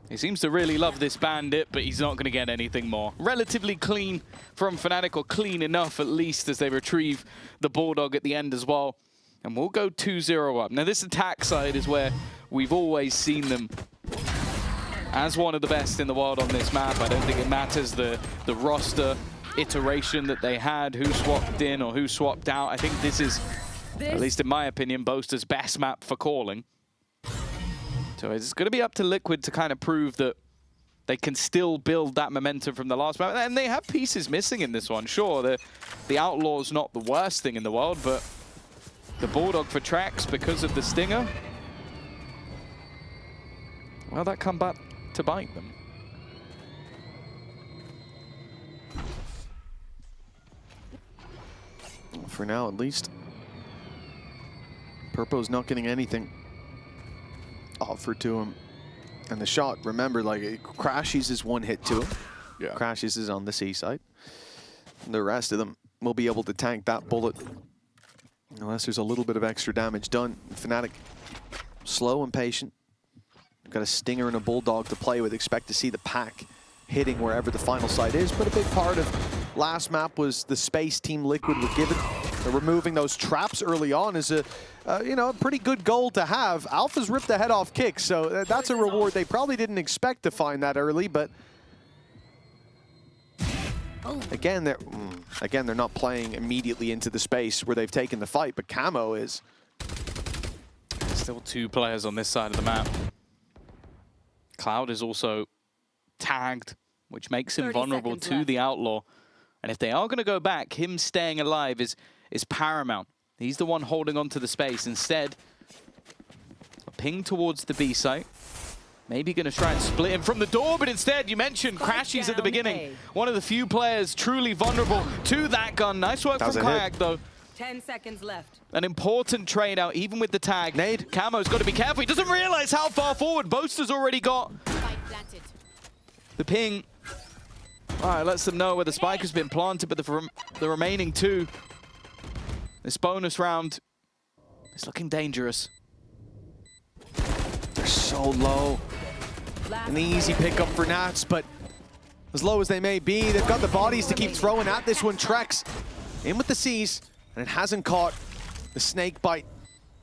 he seems to really love this bandit, but he's not going to get anything more. Relatively clean from Fnatic, or clean enough at least, as they retrieve the Bulldog at the end as well. And we'll go 2-0 up. Now this attack side is where we've always seen them as one of the best in the world on this map. I don't think it matters the roster iteration that they had, who swapped in or who swapped out. I think this is, at least in my opinion, Boaster's best map for calling. So it's going to be up to Liquid to kind of prove that they can still build that momentum from the last map. And they have pieces missing in this one. Sure, the Outlaw's not the worst thing in the world, but the Bulldog for Trex because of the Stinger, well, that come back to bite them. For now, at least. Purpo's not getting anything offered to him. And the shot, remember, like, Crashies is one hit to him. Yeah. Crashies is on the C side. And the rest of them will be able to tank that bullet unless there's a little bit of extra damage done. Fnatic, slow and patient. Got a Stinger and a Bulldog to play with. Expect to see the pack hitting wherever the final site is, but a big part of last map was the space Team Liquid were given. Removing those traps early on is a pretty good goal to have. Alpha's ripped the head off kick, so that's a reward they probably didn't expect to find that early, but again, they're not playing immediately into the space where they've taken the fight, but Camo is. Still 2 players on this side of the map. Cloud is also tagged, which makes him vulnerable to the Outlaw. And if they are going to go back, him staying alive is paramount. He's the one holding on to the space. Instead, a ping towards the B site. Maybe going to try and split him from the door, but instead, you mentioned crashes at the beginning. One of the few players truly vulnerable to that gun. Nice work from Kayak, though. 10 seconds left. An important trade out, even with the tag. Nade. Camo's got to be careful. He doesn't realize how far forward Boaster's already got. The ping. All right, lets them know where the spike has been planted, but the remaining 2. This bonus round is looking dangerous. They're so low. An easy pickup for Nats, but as low as they may be, they've got the bodies to keep throwing at this one. Trex in with the C's, and it hasn't caught the snake bite.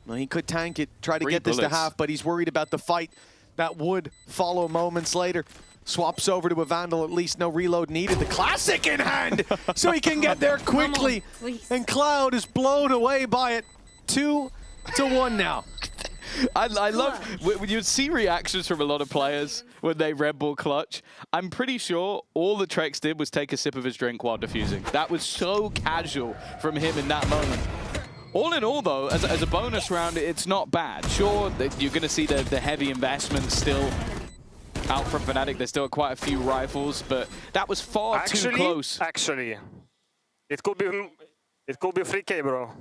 Well, he could tank it, try to get this to half, but he's worried about the fight that would follow moments later. Swaps over to a Vandal, at least no reload needed. The classic in hand, so he can get there quickly. And Cloud is blown away by it. 2-1 now. I love when you see reactions from a lot of players when they Red Bull clutch. I'm pretty sure all that Trex did was take a sip of his drink while defusing. That was so casual from him in that moment. All in all, though, as a bonus round, it's not bad. Sure, you're going to see the heavy investment still out from Fnatic. There's still quite a few rifles, but that was far too close. Actually, it could be free K, bro.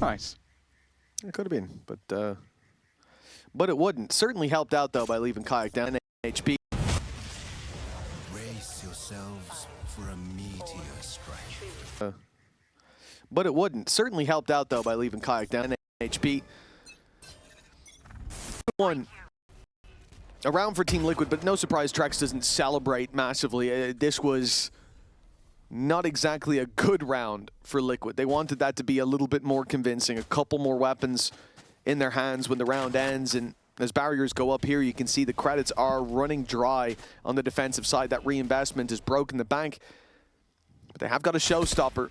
Nice. It could have been, but it wouldn't. Certainly helped out though by leaving Kayak down in HP. Brace yourselves for a meteor strike. But it wouldn't. Certainly helped out though by leaving Kayak down in HP. One around for Team Liquid, but no surprise Trex doesn't celebrate massively. This was not exactly a good round for Liquid. They wanted that to be a little bit more convincing, a couple more weapons in their hands when the round ends, and as barriers go up here, you can see the credits are running dry on the defensive side. That reinvestment has broken the bank, but they have got a showstopper.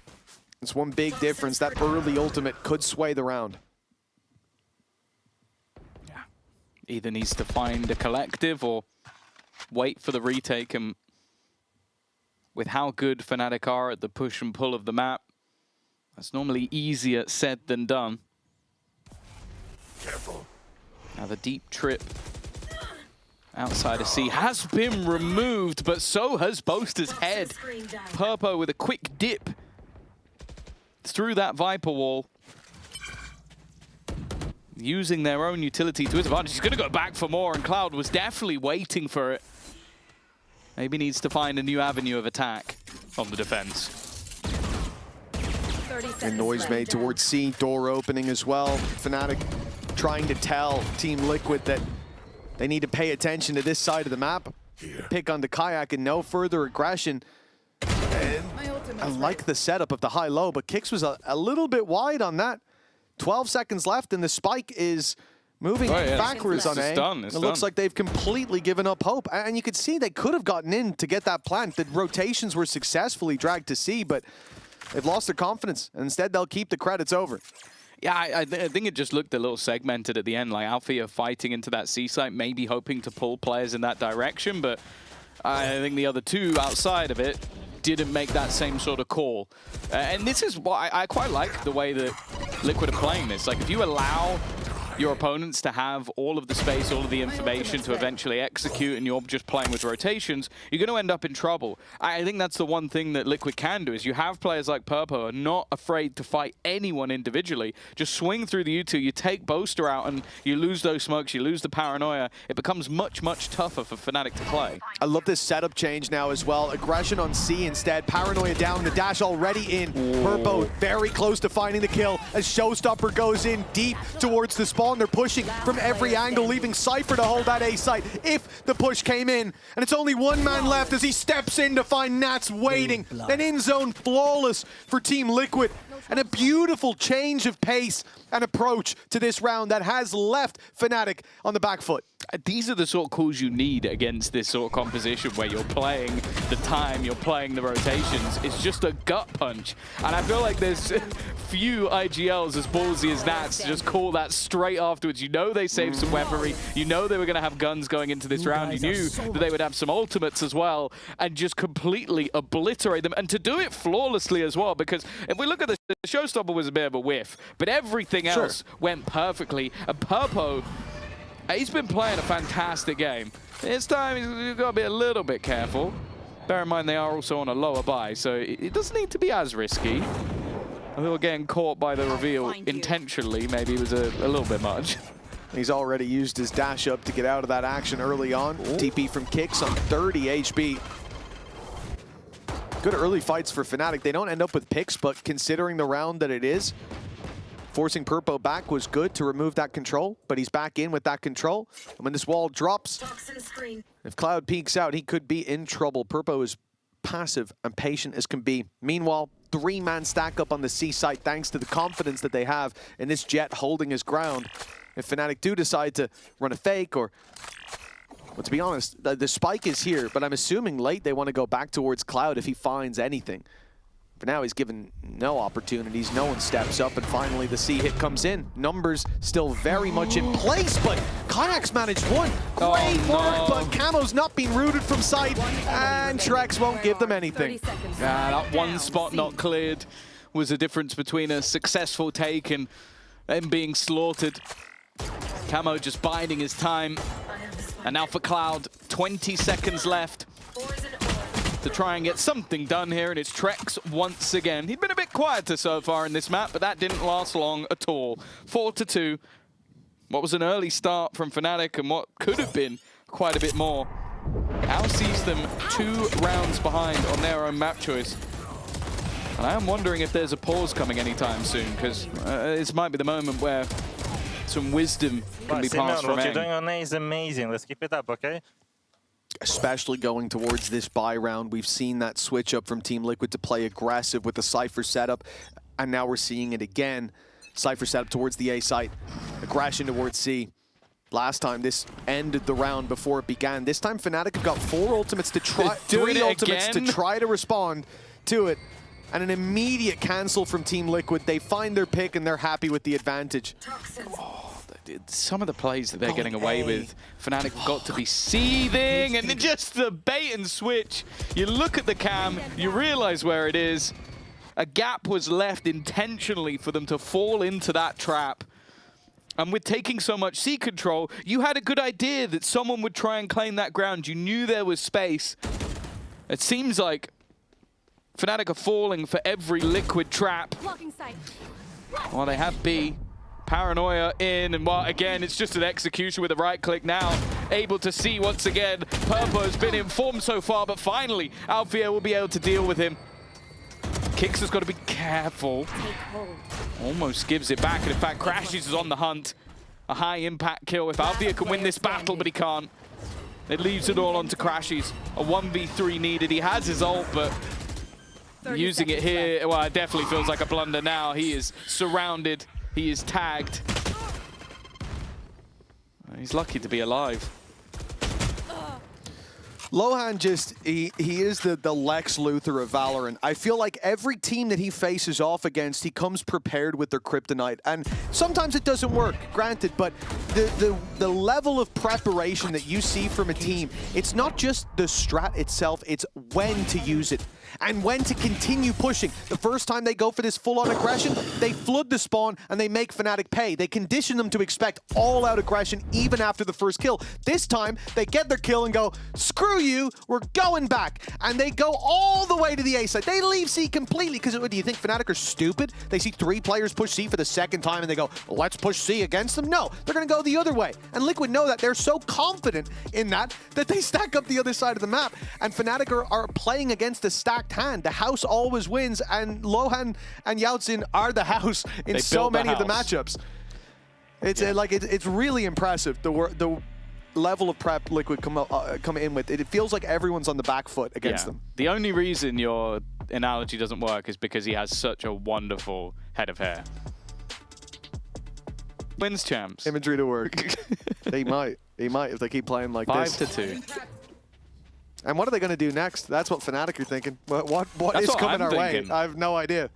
It's one big difference. That early ultimate could sway the round. Either needs to find a collective or wait for the retake, and with how good Fnatic are at the push and pull of the map, that's normally easier said than done. Careful. Now the deep trip outside of C has been removed, but so has Boaster's head. Purpo with a quick dip through that Viper wall, using their own utility to his advantage. He's going to go back for more, and Cloud was definitely waiting for it. Maybe needs to find a new avenue of attack on the defense. And noise made towards C, door opening as well. Fnatic trying to tell Team Liquid that they need to pay attention to this side of the map. Pick on the Kayak and no further aggression. And I like the setup of the high-low, but Kix was a little bit wide on that. 12 seconds left, and the spike is moving backwards on A. It looks like they've completely given up hope. And you could see they could have gotten in to get that plant. The rotations were successfully dragged to C, but they've lost their confidence. And instead, they'll keep the credits over. Yeah, I think it just looked a little segmented at the end. Like Alfia fighting into that C site, maybe hoping to pull players in that direction. But I think the other two outside of it didn't make that same sort of call. And this is why I quite like the way that Liquid are playing this. Like, if you allow your opponents to have all of the space, all of the information to eventually execute, and you're just playing with rotations, you're going to end up in trouble. I think that's the one thing that Liquid can do, is you have players like Purpo who are not afraid to fight anyone individually. Just swing through the U2, you take Boaster out, and you lose those smokes, you lose the paranoia. It becomes much, much tougher for Fnatic to play. I love this setup change now as well. Aggression on C instead, paranoia down, the dash already in. Purpo very close to finding the kill as Showstopper goes in deep towards the spawn. They're pushing from every angle, leaving Cypher to hold that A site if the push came in. And it's only one man left as he steps in to find Nats waiting. An in-zone flawless for Team Liquid. And a beautiful change of pace and approach to this round that has left Fnatic on the back foot. These are the sort of calls you need against this sort of composition where you're playing the time, you're playing the rotations. It's just a gut punch. And I feel like there's few IGLs as ballsy as Nats to just call that straight afterwards. You know they saved some weaponry. You know they were going to have guns going into this round. You knew that they would have some ultimates as well, and just completely obliterate them. And to do it flawlessly as well, because if we look at the Showstopper was a bit of a whiff, but everything else went perfectly. And Purpo, he's been playing a fantastic game. This time he's got to be a little bit careful. Bear in mind they are also on a lower buy, so it doesn't need to be as risky. I think we're getting caught by the reveal intentionally. Maybe it was a little bit much. He's already used his dash up to get out of that action early on. TP from Kicks on 30 HP. Good early fights for Fnatic. They don't end up with picks, but considering the round that it is, forcing Purpo back was good to remove that control, but he's back in with that control. And when this wall drops, if Cloud peeks out, he could be in trouble. Purpo is passive and patient as can be. Meanwhile, three-man stack up on the C site thanks to the confidence that they have in this Jet holding his ground. If Fnatic do decide to run a fake or... Well, to be honest, the spike is here, but I'm assuming late they want to go back towards Cloud if he finds anything. For now, he's given no opportunities. No one steps up, and finally the C hit comes in. Numbers still very much in place, but Kayak's managed one. Great work, but Camo's not being rooted from sight, and Trex won't give them anything. That one spot not cleared was the difference between a successful take and them being slaughtered. Camo just biding his time. And now for Cloud, 20 seconds left to try and get something done here, and it's Trex once again. He'd been a bit quieter so far in this map, but that didn't last long at all. 4-2. What was an early start from Fnatic and what could have been quite a bit more. Now sees them 2 rounds behind on their own map choice. And I am wondering if there's a pause coming anytime soon, because this might be the moment where some wisdom can be passed from What you're doing on A is amazing. Let's keep it up, okay? Especially going towards this buy round, we've seen that switch up from Team Liquid to play aggressive with the Cypher setup, and now we're seeing it again. Cypher setup towards the A site, aggression towards C. Last time this ended the round before it began. This time Fnatic have got 4 ultimates to try, 3 ultimates to try to respond to it. And an immediate cancel from Team Liquid. They find their pick and they're happy with the advantage. Oh, some of the plays that they're getting away with, Fnatic have got to be seething, and just the bait and switch. You look at the cam, you realize where it is. A gap was left intentionally for them to fall into that trap. And with taking so much C control, you had a good idea that someone would try and claim that ground. You knew there was space. It seems like Fnatic are falling for every Liquid trap. Well, they have B. Paranoia in, and well, again, it's just an execution with a right click now. Able to see once again. Purpo has been informed so far, but finally, Alfia will be able to deal with him. Kicks has got to be careful. Almost gives it back, and in fact, Crashes is on the hunt. A high impact kill if Alfia can win this battle, but he can't. It leaves it all onto Crashes. A 1v3 needed. He has his ult, but using it here, well, it definitely feels like a blunder now. He is surrounded. He is tagged. He's lucky to be alive. Lohan just, he is the Lex Luthor of Valorant. I feel like every team that he faces off against, he comes prepared with their kryptonite. And sometimes it doesn't work, granted, but the level of preparation that you see from a team, it's not just the strat itself, it's when to use it and when to continue pushing. The first time they go for this full-on aggression, they flood the spawn and they make Fnatic pay. They condition them to expect all-out aggression even after the first kill. This time, they get their kill and go, screw you, we're going back. And they go all the way to the A side. They leave C completely, because do you think Fnatic are stupid? They see 3 players push C for the second time and they go, let's push C against them? No, they're gonna go the other way. And Liquid know that. They're so confident in that they stack up the other side of the map. And Fnatic are playing against a stacked hand. The house always wins, and Lohan and Yao-Zin are the house in so many of the matchups. It's it's really impressive, the level of prep Liquid come in with. It feels like everyone's on the back foot against them. The only reason your analogy doesn't work is because he has such a wonderful head of hair. Wins champs. Imagery to work. He might if they keep playing like this. 5-2. And what are they going to do next? That's what Fnatic are thinking. What is coming our way? I have no idea.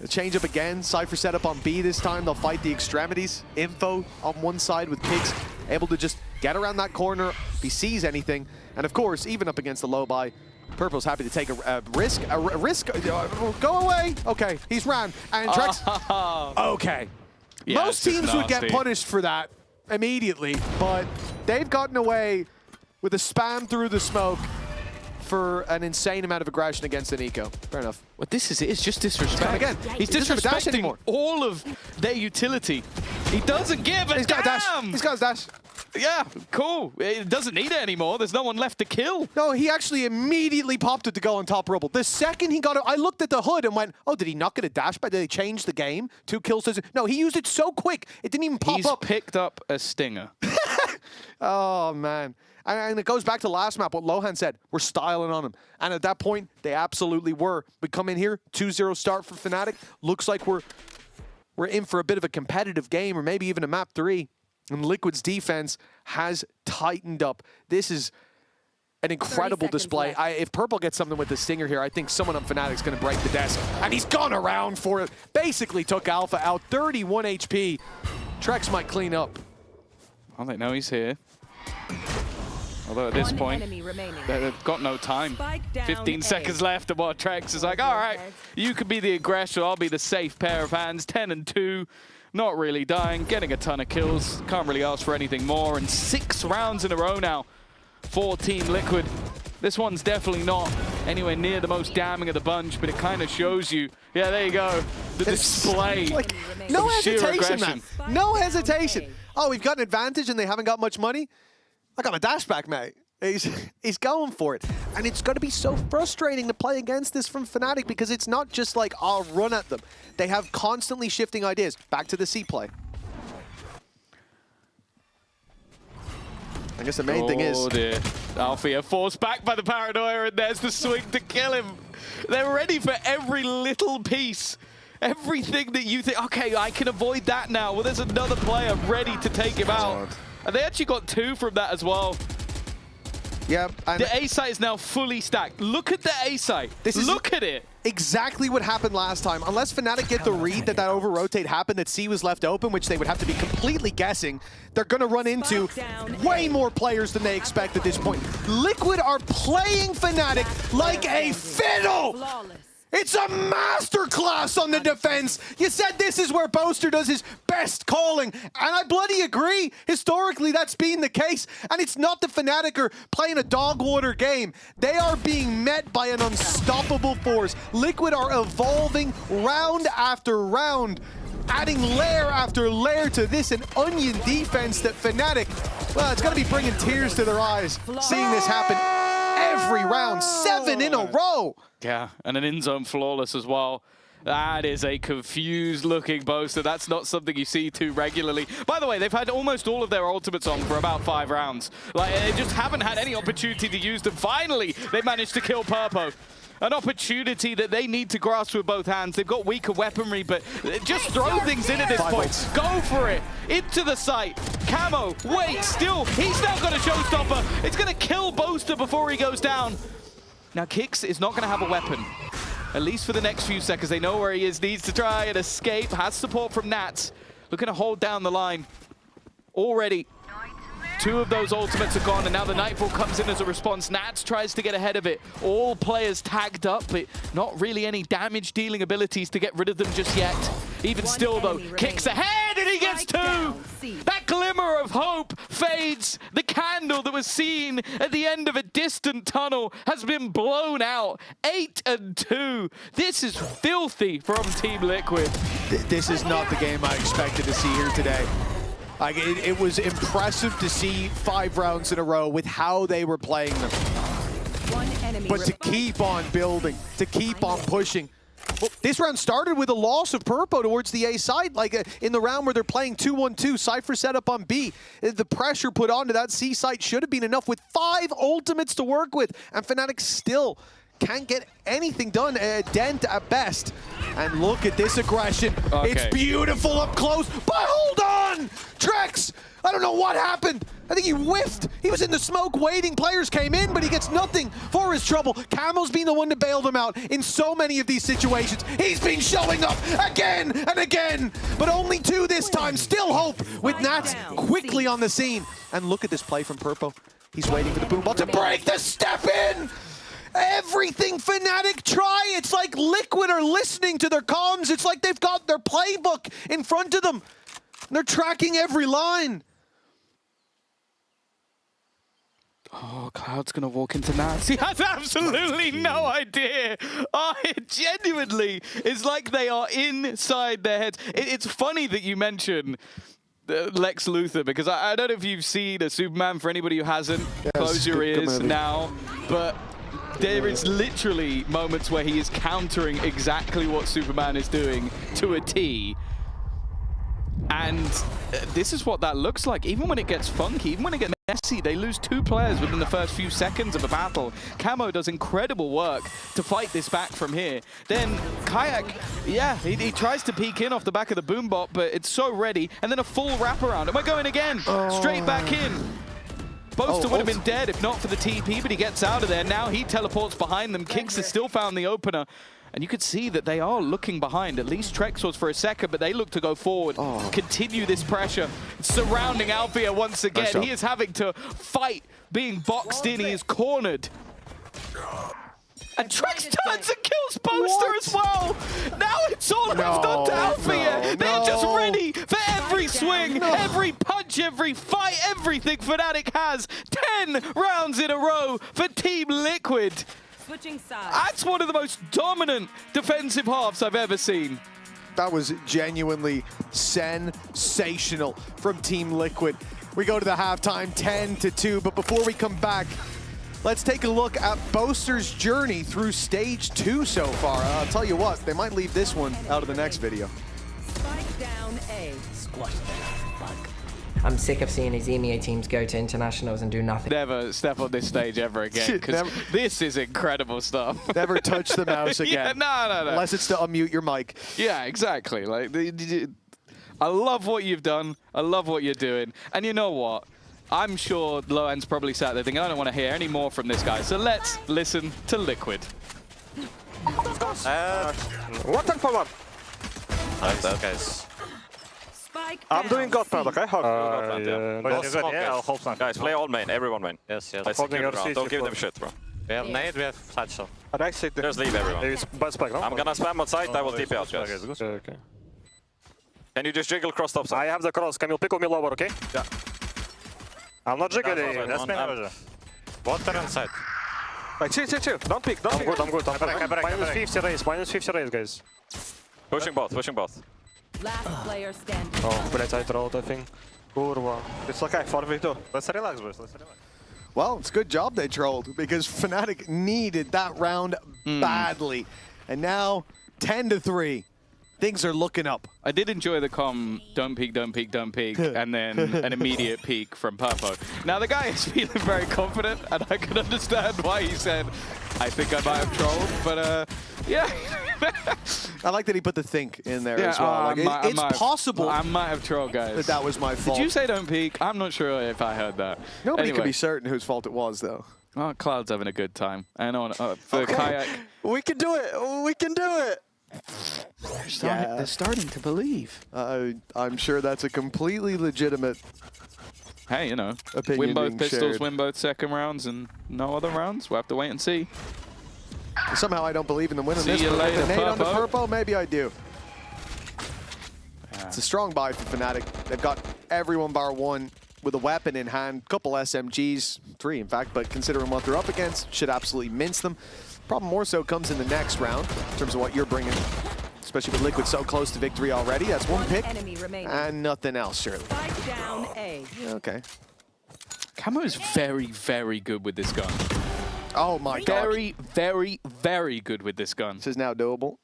A change up again. Cypher set up on B this time. They'll fight the extremities. Info on one side with Pigs able to just get around that corner if he sees anything. And of course, even up against the low buy, Purple's happy to take a risk. Go away. Okay, he's ran. And Trex. Okay. Yeah, most teams would get punished for that immediately, but they've gotten away with a spam through the smoke for an insane amount of aggression against an eco. Fair enough. Well, it's just disrespect. Again, he's disrespecting all of their utility. He doesn't give a He's got a dash. He's got his dash. Yeah, cool. It doesn't need it anymore. There's no one left to kill. No, he actually immediately popped it to go on top Rubble. The second he got it, I looked at the HUD and went, oh, did he not get a dash back? Did they change the game? 2 kills. No, he used it so quick, it didn't even pop up. He's picked up a stinger. Oh, man. And it goes back to last map, what Lohan said. We're styling on him. And at that point, they absolutely were. We come in here, 2-0 start for Fnatic. Looks like we're in for a bit of a competitive game, or maybe even a map 3. And Liquid's defense has tightened up. This is an incredible display. If Purple gets something with the stinger here, I think someone on Fnatic's going to break the desk. And he's gone around for it. Basically took Alpha out, 31 HP. Trex might clean up. Well, they know he's here. Although at this point, they've got no time. 15 seconds left, and what Trex is like, all right, you could be the aggressor, I'll be the safe pair of hands. 10-2, not really dying, getting a ton of kills. Can't really ask for anything more. And 6 rounds in a row now for Team Liquid. This one's definitely not anywhere near the most damning of the bunch, but it kind of shows you, yeah, there you go, the display. Like, no hesitation, man. No hesitation. Oh, we've got an advantage and they haven't got much money? I got my dash back, mate. He's going for it. And it's going to be so frustrating to play against this from Fnatic, because it's not just like, I'll run at them. They have constantly shifting ideas. Back to the C play. I guess the main thing is... Oh dear. Alfia forced back by the Paranoia, and there's the swing to kill him. They're ready for every little piece. Everything that you think, okay, I can avoid that now. Well, there's another player ready to take him out. And they actually got 2 from that as well. Yeah. The A site is now fully stacked. Look at the A site. Look at it. Exactly what happened last time. Unless Fnatic get the read that over-rotate happened, that C was left open, which they would have to be completely guessing, they're going to run into way more players than they expect at this point. Liquid are playing Fnatic like a fiddle! It's a masterclass on the defense. You said this is where Boaster does his best calling, and I bloody agree. Historically, that's been the case, and it's not the Fnatic are playing a dog water game. They are being met by an unstoppable force. Liquid are evolving round after round, adding layer after layer to this, an onion defense that Fnatic, well, it's going to be bringing tears to their eyes, seeing this happen every round, 7 in a row. Yeah, and an in-zone flawless as well. That is a confused-looking Boaster. That's not something you see too regularly. By the way, they've had almost all of their ultimates on for about 5 rounds. Like, they just haven't had any opportunity to use them. Finally, they managed to kill Purpo. an opportunity that they need to grasp with both hands. They've got weaker weaponry, but just throw things in at this point. Go for it. Into the site. Camo, wait, still. He's now got a showstopper. It's going to kill Boaster before he goes down. Now, Kix is not going to have a weapon. At least for the next few seconds. They know where he is. Needs to try and escape. Has support from Nats. Looking to hold down the line. Already, 2 of those ultimates are gone, and now the Nightfall comes in as a response. Nats tries to get ahead of it. All players tagged up, but not really any damage-dealing abilities to get rid of them just yet. Even still, though, Kicks ahead, and he gets 2! That glimmer of hope fades. The candle that was seen at the end of a distant tunnel has been blown out. 8-2. This is filthy from Team Liquid. This is not the game I expected to see here today. Like, it was impressive to see 5 rounds in a row with how they were playing them. But to keep on building, to keep on pushing. Well, this round started with a loss of Purpo towards the A side, like in the round where they're playing 2-1-2, Cypher set up on B. The pressure put onto that C side should have been enough with 5 ultimates to work with, and Fnatic still can't get anything done, a dent at best. And look at this aggression. Okay. It's beautiful up close, but hold on! Trex, I don't know what happened. I think he whiffed. He was in the smoke waiting. Players came in, but he gets nothing for his trouble. Camo's been the one to bail them out in so many of these situations. He's been showing up again and again, but only 2 this time. Still hope with Nats quickly on the scene. And look at this play from Purpo. He's waiting for the boom ball to break the step in. Everything Fnatic try, it's like Liquid are listening to their comms. It's like they've got their playbook in front of them. They're tracking every line. Oh, Cloud's going to walk into Nats. He has absolutely no idea. Oh, it genuinely is like they are inside their heads. It's funny that you mention Lex Luthor, because I don't know if you've seen a Superman. For anybody who hasn't, yes, close your ears now. But there is literally moments where he is countering exactly what Superman is doing to a T. And this is what that looks like. Even when it gets funky, even when it gets messy, they lose 2 players within the first few seconds of a battle. Camo does incredible work to fight this back from here. Then Kayak, yeah, he tries to peek in off the back of the boom bot, but it's so ready. And then a full wraparound. Am I going again? Straight back in. Boaster would have been dead if not for the TP, but he gets out of there. Now he teleports behind them. Kix has still found the opener. And you could see that they are looking behind. At least Trex was for a second, but they look to go forward, continue this pressure. Surrounding Alfia once again. He is having to fight being boxed in. He is cornered. And Trex turns and kills Boaster as well. Now it's all left on to Alfia. They're just ready for every swing, every punch, every fight, everything Fnatic has. 10 rounds in a row for Team Liquid. Switching sides. That's one of the most dominant defensive halves I've ever seen. That was genuinely sensational from Team Liquid. We go to the halftime 10-2, but before we come back, let's take a look at Boaster's journey through stage 2 so far. I'll tell you what, they might leave this one out of the next video. Spike down A. Squash that bug. I'm sick of seeing these EMEA teams go to internationals and do nothing. Never step on this stage ever again, because this is incredible stuff. Never touch the mouse again. Yeah, no. Unless it's to unmute your mic. Yeah, exactly. Like, I love what you've done. I love what you're doing. And you know what? I'm sure Loan's probably sat there thinking, I don't want to hear any more from this guy. So let's listen to Liquid. One time for one. Guys. I'm doing Godpad, okay? I'll hold some. Guys, play all main, everyone main. Yes. Let's secure the ground. Don't give them shit, bro. We have nade, we have satchel. Just leave everyone. I'm gonna spam on site, I will TP out, guys. Okay. Can you just jiggle cross top side? I have the cross, can you pick me lower, okay? Yeah. I'm not jiggling. That's me. Water on side. Wait, chill. Don't pick. I'm good. Minus 50 raise, guys. Pushing both. Last player standing. Oh, blять, I trolled, I think. Kurwa. It's okay, 4v2. Let's relax, boys. Well, it's a good job they trolled, because Fnatic needed that round badly. And now, 10-3. Things are looking up. I did enjoy the don't peek, don't peek, don't peek, and then an immediate peek from Purpo. Now, the guy is feeling very confident, and I can understand why he said, I think I might have trolled, but yeah. I like that he put the think in there Yeah, as well. Like, it's possible I might have trolled, guys. that was my fault. Did you say don't peek? I'm not sure if I heard that. Nobody Anyway. can be certain whose fault it was, though. Oh, Cloud's having a good time. And on for Kayak. We can do it. We can do it. They're starting to believe. I'm sure that's a completely legitimate Hey, you know, opinion win both being pistols, shared. win both second rounds, and no other rounds. We'll have to wait and see. Somehow I don't believe in them winning See this. you But with later, the nade on the Purpo. Purpo, maybe I do. Yeah. It's a strong buy for Fnatic. They've got everyone bar one with a weapon in hand. Couple SMGs, 3 in fact, but considering what they're up against, should absolutely mince them. Problem more so comes in the next round in terms of what you're bringing, especially with Liquid so close to victory already. That's one pick Enemy remaining. and nothing else, surely. Spike down A. Okay. Camo is very, very good with this gun. Oh my god. Very, very, very good with this gun. This is now doable.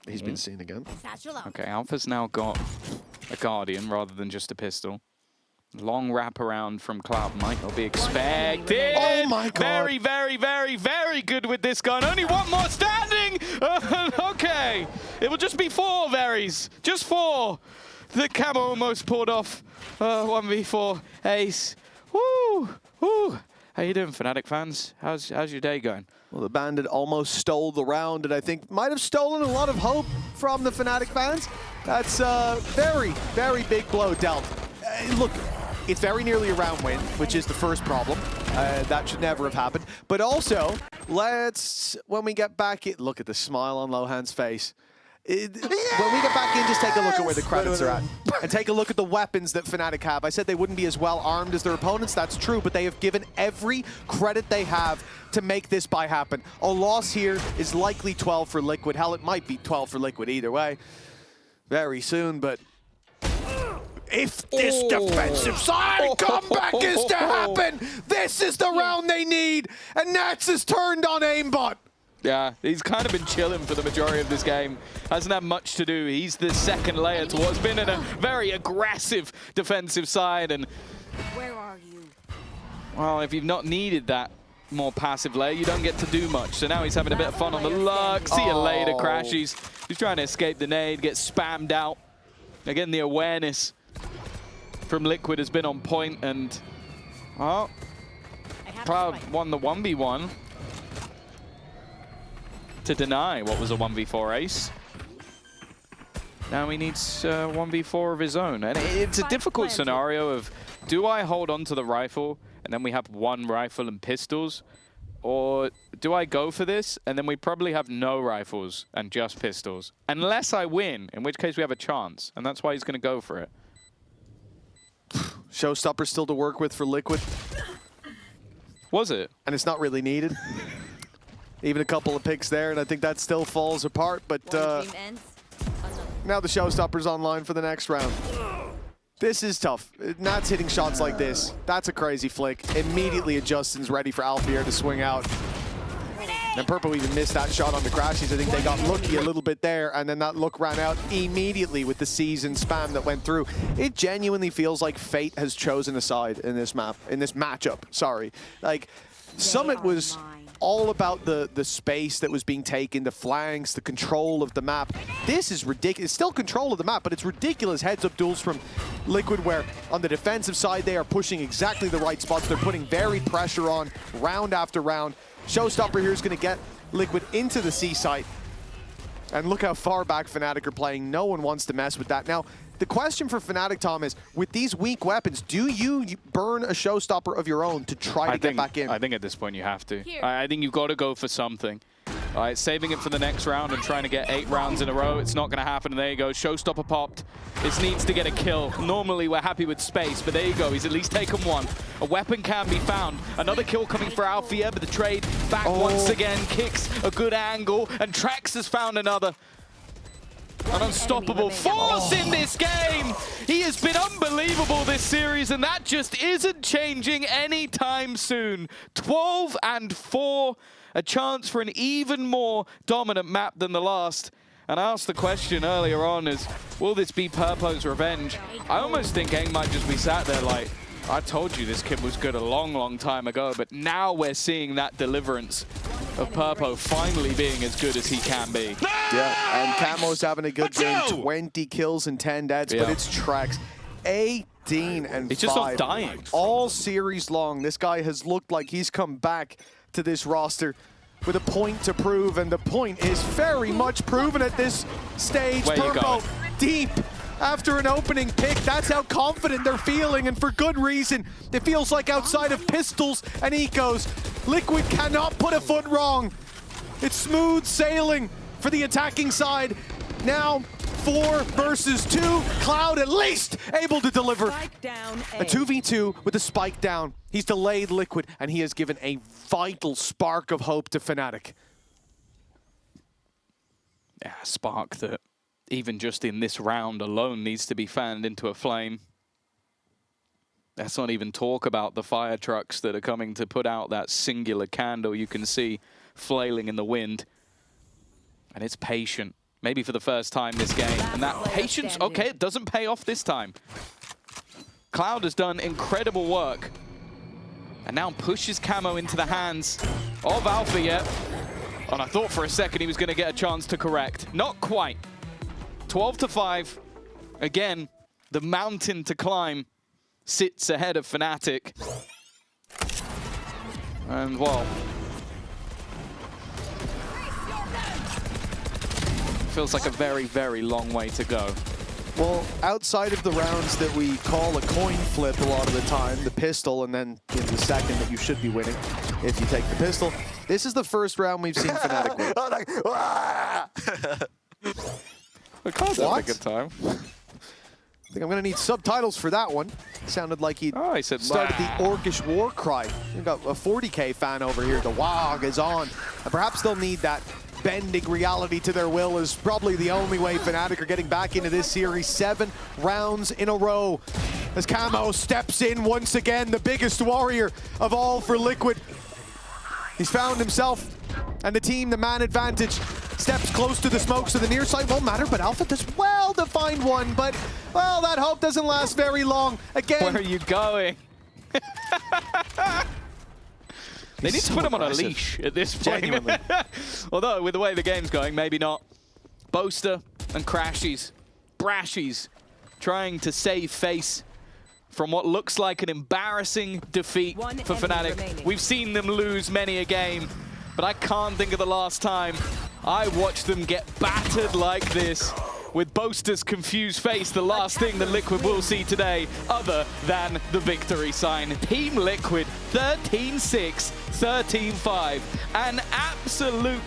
He's been seen again. Okay, Alpha's now got a Guardian rather than just a pistol. Long wraparound from Cloud might not be expected. Oh my god. Very, very, very, very good with this gun. Only one more standing. Okay. It will just be 4 Veries. Just 4. The Camo almost pulled off 1v4 ace. Woo! Woo! How you doing, Fnatic fans? How's your day going? Well, the Bandit almost stole the round, and I think might have stolen a lot of hope from the Fnatic fans. That's a very, very big blow dealt. Look, it's very nearly a round win, which is the first problem. That should never have happened. But also, when we get back, look at the smile on Lohan's face. When we get back in, just take a look at where the credits are at. And take a look at the weapons that Fnatic have. I said they wouldn't be as well armed as their opponents. That's true, but they have given every credit they have to make this buy happen. A loss here is likely 12 for Liquid. Hell, it might be 12 for Liquid either way. Very soon, but if this defensive side comeback is to happen, this is the round they need. And Nats has turned on aimbot. Yeah, he's kind of been chilling for the majority of this game. Hasn't had much to do. He's the second layer to what's been in a very aggressive defensive side. And Where are you? well, if you've not needed that more passive layer, you don't get to do much. So now he's having a bit of fun on the luck. See you later, Crash. He's trying to escape the nade, gets spammed out. Again, the awareness from Liquid has been on point, and well, Cloud won the 1v1 to deny what was a 1v4 ace. Now he needs 1v4 of his own. And it's a difficult scenario of, do I hold on to the rifle and then we have 1 rifle and pistols? Or do I go for this and then we probably have no rifles and just pistols? Unless I win, in which case we have a chance. And that's why he's going to go for it. Showstopper still to work with for Liquid. Was it? And it's not really needed. Even a couple of picks there, and I think that still falls apart. But now the Showstopper's online for the next round. This is tough. Nat's hitting shots like this. That's a crazy flick. Immediately Justin's ready for Alfier to swing out. And Purple even missed that shot on the Crashies. I think they got lucky a little bit there, and then that look ran out immediately with the season spam that went through. It genuinely feels like fate has chosen a side in this map, in this matchup, sorry. Like, Summit was all about the space that was being taken, the flanks, the control of the map. This is ridiculous. It's still control of the map, but it's ridiculous heads-up duels from Liquid where on the defensive side they are pushing exactly the right spots. They're putting very pressure on round after round. Showstopper here is going to get Liquid into the C site. And look how far back Fnatic are playing. No one wants to mess with that. Now, the question for Fnatic, Tom, is with these weak weapons, do you burn a Showstopper of your own to try to get back in? I think at this point you have to. I think you've got to go for something. All right, saving it for the next round and trying to get 8 rounds in a row. It's not going to happen. And there you go. Showstopper popped. This needs to get a kill. Normally we're happy with space, but there you go. He's at least taken 1. A weapon can be found. Another kill coming for Alfier, but the trade back once again. Kicks a good angle, and Trax has found another. An unstoppable force in this game. He has been unbelievable this series, and that just isn't changing anytime soon. 12 and 4, a chance for an even more dominant map than the last. And I asked the question earlier on is, will this be Purpo's revenge? I almost think Aang might just be sat there like, I told you this kid was good a long, long time ago, but now we're seeing that deliverance of Purpo finally being as good as he can be. Yeah, and Camo's having a good game, 20 kills and 10 deads, but it's Trax 18 and 5. He's just not dying. All series long, this guy has looked like he's come back to this roster with a point to prove, and the point is very much proven at this stage. Purpo deep after an opening pick. That's how confident they're feeling, and for good reason. It feels like outside of pistols and ecos, Liquid cannot put a foot wrong. It's smooth sailing for the attacking side. Now 4 versus 2. Cloud at least able to deliver a 2v2 with a spike down. He's delayed Liquid, and he has given a vital spark of hope to Fnatic. Yeah, spark that even just in this round alone needs to be fanned into a flame. Let's not even talk about the fire trucks that are coming to put out that singular candle you can see flailing in the wind. And it's patient. Maybe for the first time this game. And that patience, okay, it doesn't pay off this time. Cloud has done incredible work. And now pushes Camo into the hands of Alpha yet. And I thought for a second he was going to get a chance to correct. Not quite. 12-5. Again, the mountain to climb sits ahead of Fnatic. And, well, feels like a very, very long way to go. Well, outside of the rounds that we call a coin flip a lot of the time, the pistol, and then in the second that you should be winning if you take the pistol, this is the first round we've seen Fnatic win. The car's having a good time. I think I'm going to need subtitles for that one. Sounded like he said, started the Orcish war cry. We've got a 40K fan over here. The WAG is on. And perhaps they'll need that. Bending reality to their will is probably the only way Fnatic are getting back into this series. 7 rounds in a row as Camo steps in once again, the biggest warrior of all for Liquid. He's found himself and the team the man advantage. Steps close to the smoke, so the near side won't matter, but Alpha does well to find one, but, well, that hope doesn't last very long. Again. Where are you going? They need to put him on a leash at this point. Genuinely. Although, with the way the game's going, maybe not. Boaster and Crashies, Brashies, trying to save face from what looks like an embarrassing defeat for Fnatic. We've seen them lose many a game, but I can't think of the last time I watched them get battered like this. With Boaster's confused face, the last thing that Liquid will see today, other than the victory sign. Team Liquid, 13-6, 13-5. An absolute